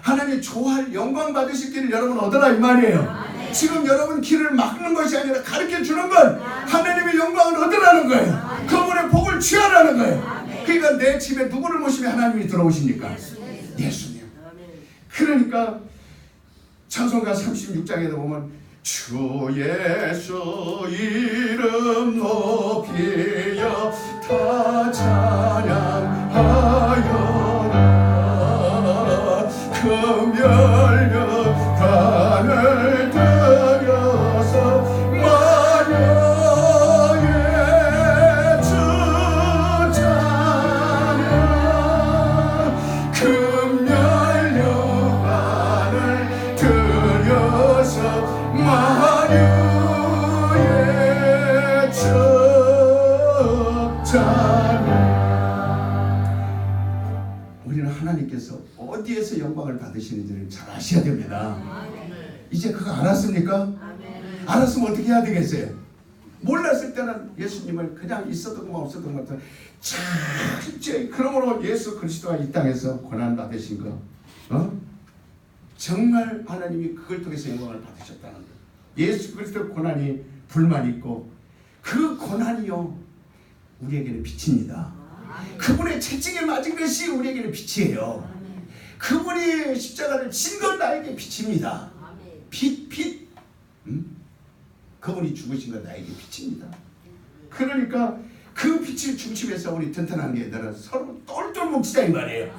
하나님 좋아할 영광 받으실 길을 여러분 얻어라 이 말이에요. 지금 여러분 길을 막는 것이 아니라 가르쳐 주는 건 하나님의 영광을 얻으라는 거예요. 그분의 복을 취하라는 거예요. 그러니까 내 집에 누구를 모시면 하나님이 들어오십니까? 예수님. 그러니까 찬송가 36장에도 보면 주 예수 이름 높이여 다 찬양하여라 금멸력 간을 들여서 마녀의 주 찬양 금멸력 간을 들여서 마녀의 주 찬양. 우리는 하나님께서 어디에서 영광을 받으시는지를 잘 아셔야 됩니다. 이제 그거 알았습니까? 알았으면 어떻게 해야 되겠어요? 몰랐을 때는 예수님을 그냥 있어도 그만 없어도 그만 철저히 그러므로 예수 그리스도가 이 땅에서 고난 받으신 거 정말 하나님이 그걸 통해서 영광을 받으셨다는 거. 예수 그리스도 고난이 불만 있고 그 고난이요 우리에게는 빛입니다. 그분의 채찍에 맞은 것이 우리에게는 빛이에요. 그분이 십자가를 진 건 나에게 빛입니다. 빛. 그분이 죽으신 건 나에게 빛입니다. 그러니까 그 빛을 중심에서 우리 튼튼한 교회들은 서로 똘똘 뭉치자 이 말이에요.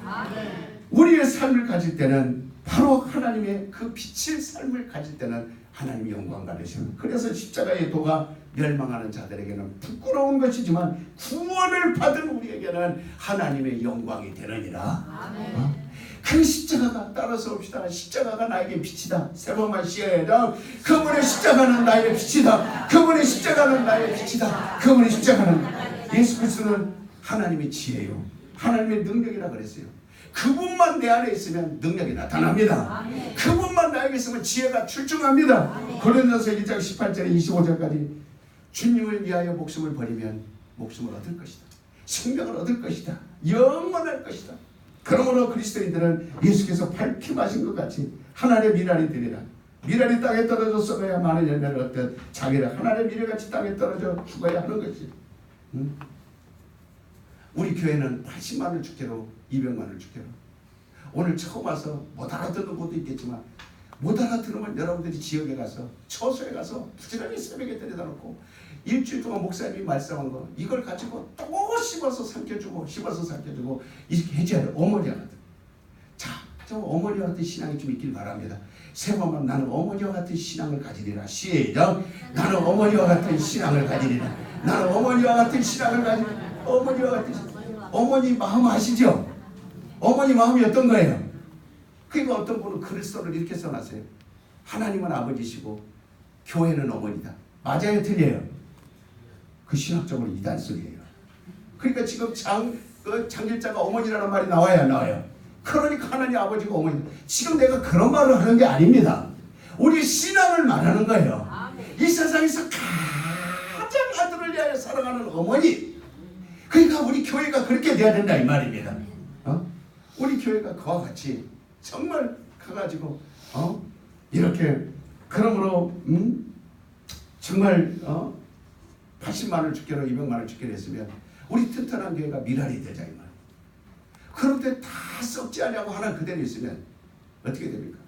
우리의 삶을 가질 때는 바로 하나님의 그 빛의 삶을 가질 때는 하나님의 영광 받으시는. 그래서 십자가의 도가 멸망하는 자들에게는 부끄러운 것이지만 구원을 받은 우리에게는 하나님의 영광이 되느니라. 그 십자가가 따라서 옵시다. 십자가가 나에게 빛이다. 세 번만 시작. 그분의 십자가는 나의 빛이다. 그분의 십자가는 나의 빛이다. 그분의 십자가는 예수 그리스도는 하나님의 지혜요, 하나님의 능력이라 그랬어요. 그분만 내 안에 있으면 능력이 나타납니다. 그분만 나에게 있으면 지혜가 출중합니다. 고린도서 1장 18절에 25절까지 주님을 위하여 목숨을 버리면 목숨을 얻을 것이다. 생명을 얻을 것이다. 영원할 것이다. 그러므로 그리스도인들은 예수께서 밝히마신 것 같이 하나님의 미랄이 되리라. 미랄이 땅에 떨어져 썩어야 많은 열매를 얻듯 자기를 하나님의 미랄같이 땅에 떨어져 죽어야 하는 것이. 우리 교회는 80만을 주께로 200만을 주께로. 오늘 처음 와서 못 알아듣는 것도 있겠지만 못 알아들으면 여러분들이 지역에 가서 처소에 가서 부지런히 새벽에 데려다 놓고 일주일 동안 목사님이 말씀한 거 이걸 가지고 또 씹어서 삼켜주고 이렇게 해줘야 돼. 어머니와 같은. 자, 좀 어머니와 같은 신앙이 좀 있길 바랍니다. 세 번만 나는 어머니와 같은 신앙을 가지리라. 시작. 나는 어머니와 같은 신앙을 가지리라. 나는 어머니와 같은 신앙을 가지리라. 어머니와 같은 신앙. 어머니 마음 아시죠? 어머니 마음이 어떤 거예요? 그러니까 어떤 분은 글을 이렇게 써놨어요. 하나님은 아버지시고 교회는 어머니다. 맞아요, 틀려요? 그 신학적으로 이단설이에요. 그러니까 지금 장길자가 어머니라는 말이 나와야 나와요. 그러니까 하나님 아버지가 어머니. 지금 내가 그런 말을 하는 게 아닙니다. 우리 신앙을 말하는 거예요. 이 세상에서 가장 아들을 위하여 사랑하는 어머니. 그러니까 우리 교회가 그렇게 돼야 된다 이 말입니다. 우리 교회가 그와 같이 정말 가가지고 이렇게 그러므로 정말 80만을 주께로 200만을 주께로 했으면 우리 튼튼한 교회가 미랄이 되자 이 말. 그런데 다 썩지 않냐고 하나 그대로 있으면 어떻게 됩니까?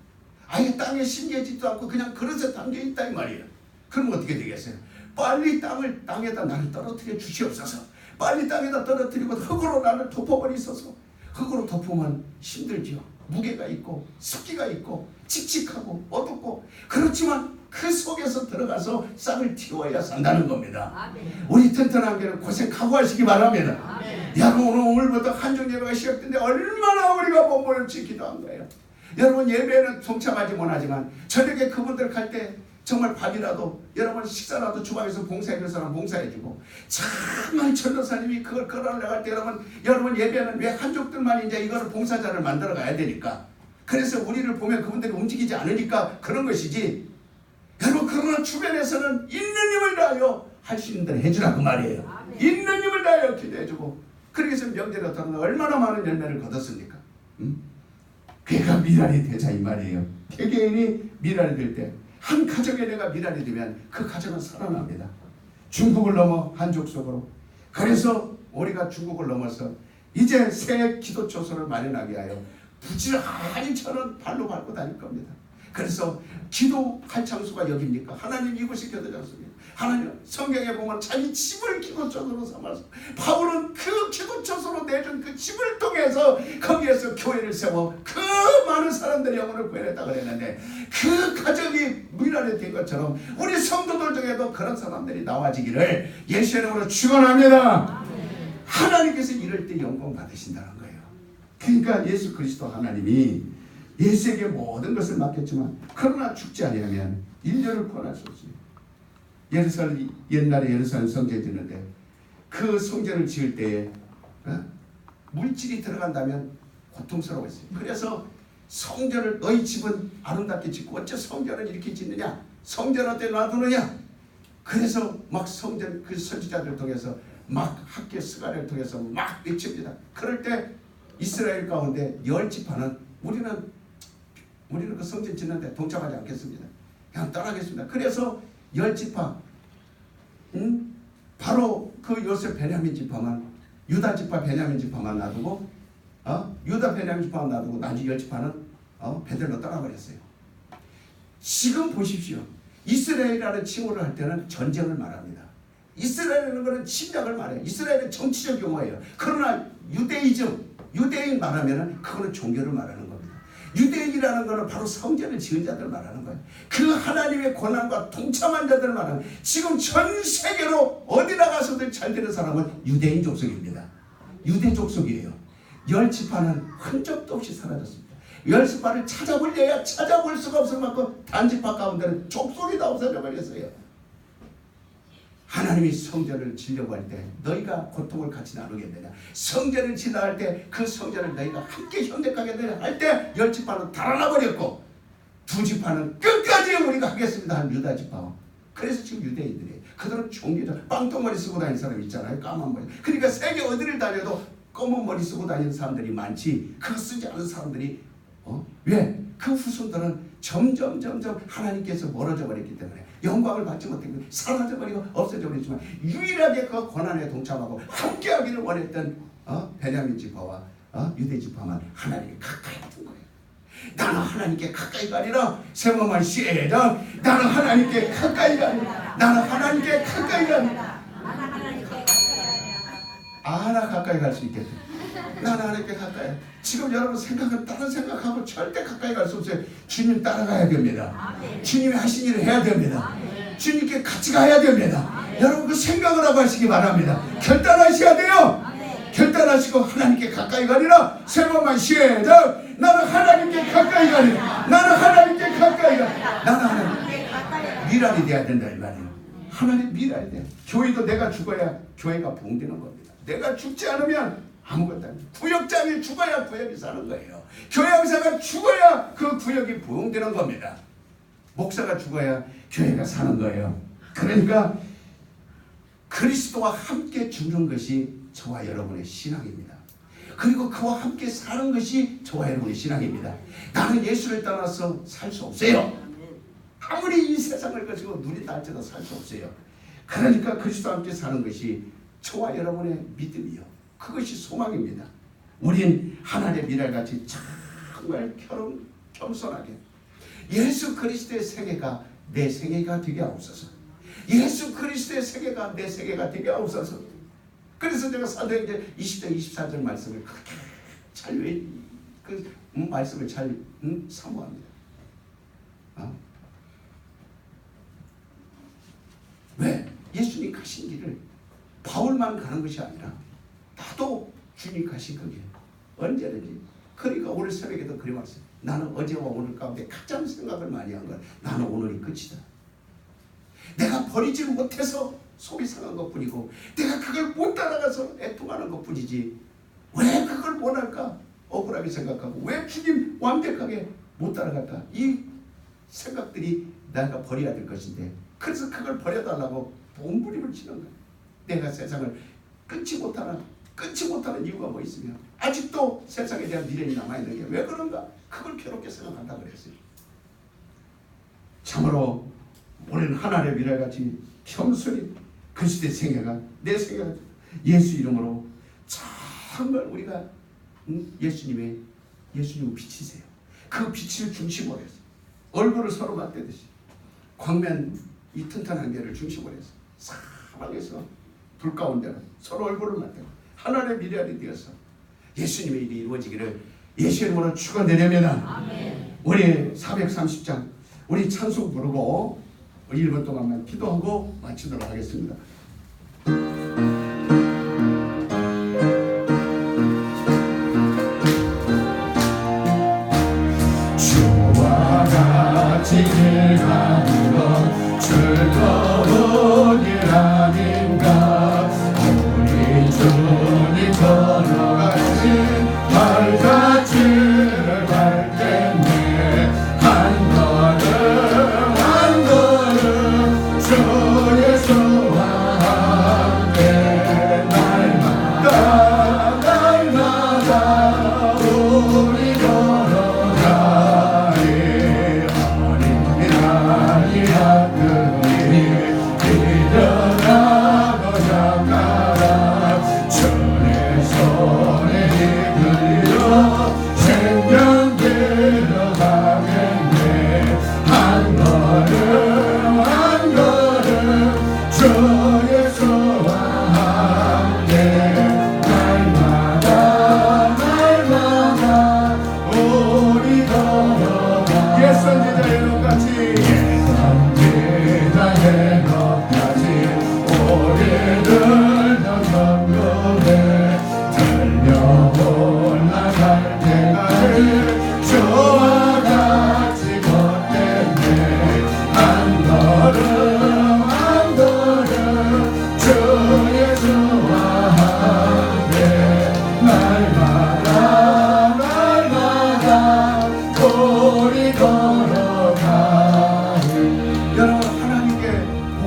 아예 땅에 심겨지지도 않고 그냥 그릇에 담겨있다 이 말이에요. 그럼 어떻게 되겠어요? 빨리 땅에다 나를 떨어뜨려 주시옵소서. 빨리 땅에다 떨어뜨리고 흙으로 나를 덮어버리소서. 흙으로 덮으면 힘들지요. 무게가 있고 습기가 있고 칙칙하고 어둡고 그렇지만 그 속에서 들어가서 싹을 틔워야 산다는 겁니다. 아멘. 우리 튼튼한 교회는 고생 각오하시기 바랍니다. 아멘. 여러분 오늘부터 한중 예배가 시작된데 얼마나 우리가 몸부림치 기도한 거예요. 여러분 예배는 동참하지 못하지만 저녁에 그분들 갈 때 정말 밥이라도 여러분 식사라도 주방에서 봉사해줄 사람 봉사해주고 정말 전도사님이 그걸 끌어내갈 때 여러분 예배는 왜 한족들만 이제 이거를 봉사자를 만들어 가야 되니까 그래서 우리를 보면 그분들이 움직이지 않으니까 그런 것이지. 여러분 그러나 주변에서는 있는 힘을 다하여 할 수 있는 대로 해주라 그 말이에요. 아멘. 있는 힘을 다하여 기도해주고 그래서 명절에 어떤 얼마나 많은 열매를 거뒀습니까? 그가 미랄이 되자 이 말이에요. 개개인이 미랄이 될 때 한 가정에 내가 미랄이 되면 그 가정은 살아납니다. 중국을 넘어 한족 속으로. 그래서 우리가 중국을 넘어서 이제 새 기도초소를 마련하게 하여 부지런히 저는 발로 밟고 다닐 겁니다. 그래서 기도할 장소가 여기입니까? 하나님 이곳이 기도 장소입니다. 하나님 성경에 보면 자기 집을 기도처소로 삼아서 바울은 그 기도처소로 내준 그 집을 통해서 거기에서 교회를 세워 그 많은 사람들의 영혼을 구해냈다고 그랬는데 그 가정이 미랄이 된 것처럼 우리 성도들 중에도 그런 사람들이 나와지기를 예수의 이름으로 축원합니다. 하나님께서 이럴 때 영광 받으신다는 거예요. 그러니까 예수 그리스도 하나님이 예수에게 모든 것을 맡겼지만 그러나 죽지 아니하면 인류를 구원할 수 없습니다. 옛날에 예루살렘 성전 짓는데 그 성전을 지을 때에 물질이 들어간다면 고통스러웠어요. 그래서 성전을 너희 집은 아름답게 짓고 어째 성전을 이렇게 짓느냐? 성전 어때 놔두느냐? 그래서 막 성전 그 선지자들 통해서 막 학교 스가랴를 통해서 막 외칩니다. 그럴 때 이스라엘 가운데 10지파는 우리는 그 성전 짓는데 동참하지 않겠습니다. 그냥 떠나겠습니다. 그래서 10지파 바로 그 요셉 베냐민 지파만 유다 지파 베냐민 지파만 놔두고 유다 베냐민 지파만 놔두고 나머지 10지파는 베들로 떠나버렸어요. 지금 보십시오. 이스라엘이라는 칭호를 할 때는 전쟁을 말합니다. 이스라엘이라는 것은 침략을 말해요. 이스라엘은 정치적 용어예요. 그러나 유대인 말하면 그거는 종교를 말하는 겁니다. 유대인이라는 것은 바로 성전을 지은 자들 말하는 거예요. 그 하나님의 권한과 동참한 자들 말하는 거예요. 지금 전 세계로 어디 나가서도 잘 되는 사람은 유대인 족속입니다. 유대 족속이에요. 10지파는 흔적도 없이 사라졌습니다. 10지파를 찾아보려야 찾아볼 수가 없을 만큼 단지파 가운데는 족속이 다 없어져 버렸어요. 하나님이 성전을 지려고 할 때 너희가 고통을 같이 나누겠느냐, 성전을 지나 할 때 그 성전을 너희가 함께 협력하겠느냐 할 때 10지파는 달아나 버렸고 2지파는 끝까지 우리가 하겠습니다 한 유다지파. 그래서 지금 유대인들이 그들은 종교적 빵덩어리 쓰고 다니는 사람이 있잖아요. 까만 머리. 그러니까 세계 어디를 다녀도 검은 머리 쓰고 다니는 사람들이 많지 그거 쓰지 않은 사람들이 왜? 그 후손들은 점점 하나님께서 멀어져 버렸기 때문에 영광을 받지 못했고 사라져 버리고 없어져 버렸지만 유일하게 그 권한에 동참하고 함께하기를 원했던 베냐민 지파와 유대 지파만 하나님이 가까이 둔 거예요. 나는 하나님께 가까이가 아니라 세번만 시작. 나는 하나님께 가까이가 아니라 나는 하나님께 가까이가 아니라 하나 가까이 갈 수 있겠다. 나는 하나님께 가까이. 지금 여러분 생각은 다른 생각하고 절대 가까이 갈 수 없어요. 주님 따라가야 됩니다. 주님이 하신 일을 해야 됩니다. 주님께 같이 가야 됩니다. 여러분 그 생각을 하고 하시기 바랍니다. 결단하셔야 돼요. 결단하시고 하나님께 가까이 가리라. 세 번만 시작. 나는 하나님께 가까이 가리라. 나는 하나님께 가까이 가리라. 나는 하나님께 미랄이 돼야 된다 이 말이에요. 하나님 미랄이 돼. 교회도 내가 죽어야 교회가 부흥되는 겁니다. 내가 죽지 않으면 아무것도 아니에요. 구역장이 죽어야 구역이 사는 거예요. 교회 형사가 죽어야 그 구역이 부흥되는 겁니다. 목사가 죽어야 교회가 사는 거예요. 그러니까 그리스도와 함께 죽는 것이 저와 여러분의 신앙입니다. 그리고 그와 함께 사는 것이 저와 여러분의 신앙입니다. 나는 예수를 떠나서 살 수 없어요. 아무리 이 세상을 가지고 누린다 할지라도 살 수 없어요. 그러니까 그리스도와 함께 사는 것이 저와 여러분의 믿음이요. 그것이 소망입니다. 우린 하나님의 미랄같이 정말 겸손하게 예수 그리스도의 세계가 내 세계가 되게 하옵소서. 예수 그리스도의 세계가 내 세계가 되게 하옵소서. 그래서 제가 사도행전 20장 24절 말씀을 그렇게 잘 그 말씀을 잘 사모합니다. 왜? 예수님 가신 길을 바울만 가는 것이 아니라 나도 주님 가신 거예요. 언제든지. 그러니까 오늘 새벽에도 그리 말씀. 나는 어제와 오늘 가운데 가장 생각을 많이 한 건 나는 오늘이 끝이다. 내가 버리지 못해서 속이 상한 것뿐이고 내가 그걸 못 따라가서 애통하는 것뿐이지 왜 그걸 못 할까? 억울하게 생각하고 왜 주님 완벽하게 못 따라갈까? 이 생각들이 내가 버려야 될 것인데 그래서 그걸 버려달라고 몸부림을 치는 거야. 내가 세상을 끊지 못하는 이유가 뭐 있으며 아직도 세상에 대한 미련이 남아있는 게 왜 그런가? 그걸 괴롭게 생각한다 그랬어요. 참으로 우리는 하나님의 미랄같이 겸손히 그리스도의 생애가 내 생애가 예수 이름으로 정말 우리가 예수님을 비치세요. 그 빛을 중심으로 해서 얼굴을 서로 맞대듯이 광면 이 튼튼한 개를 중심으로 해서 사방에서 불 가운데는 서로 얼굴을 맞대고 하나님의 미랄이 되어서 예수님의 일이 이루어지기를 예수 이름으로 축원드립니다. 우리 430장 우리 찬송 부르고 1분 동안만 기도하고 마치도록 하겠습니다. 주와 같이 길 가는 것 즐거운 일 아닌가. 우리 주님 걸어가신 발자취를 밟겠네. 한 걸음 주 예수와 함께 날마다 우리 걸어가리. 어린 아이 아들이 일어나고 잠가라. 주의 손에 이끌려 생명 들어가겠네. 한 걸음 주 예수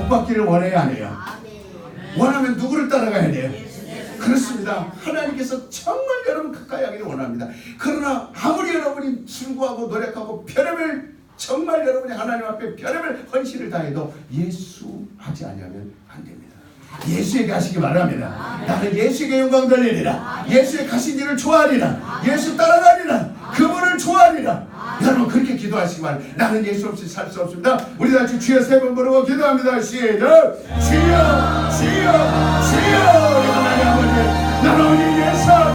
복 받기를 원해야 안 해요? 아멘. 원하면 누구를 따라가야 돼요? 그렇습니다. 하나님께서 정말 여러분 가까이 하기를 원합니다. 그러나 아무리 여러분이 출구하고 노력하고 별의별 정말 여러분이 하나님 앞에 별의별 헌신을 다해도 예수 하지 않으면 안 됩니다. 예수에게 하시기 바랍니다. 나는 예수에게 영광 돌리리라. 예수의 가신 일을 좋아하리라. 예수 따라가리라. 그분을 좋아하리라. 여러분 그렇게 기도하시기 바랍니다. 나는 예수 없이 살 수 없습니다. 우리 다 같이 주여 세 번 부르고 기도합니다. 시작. 주여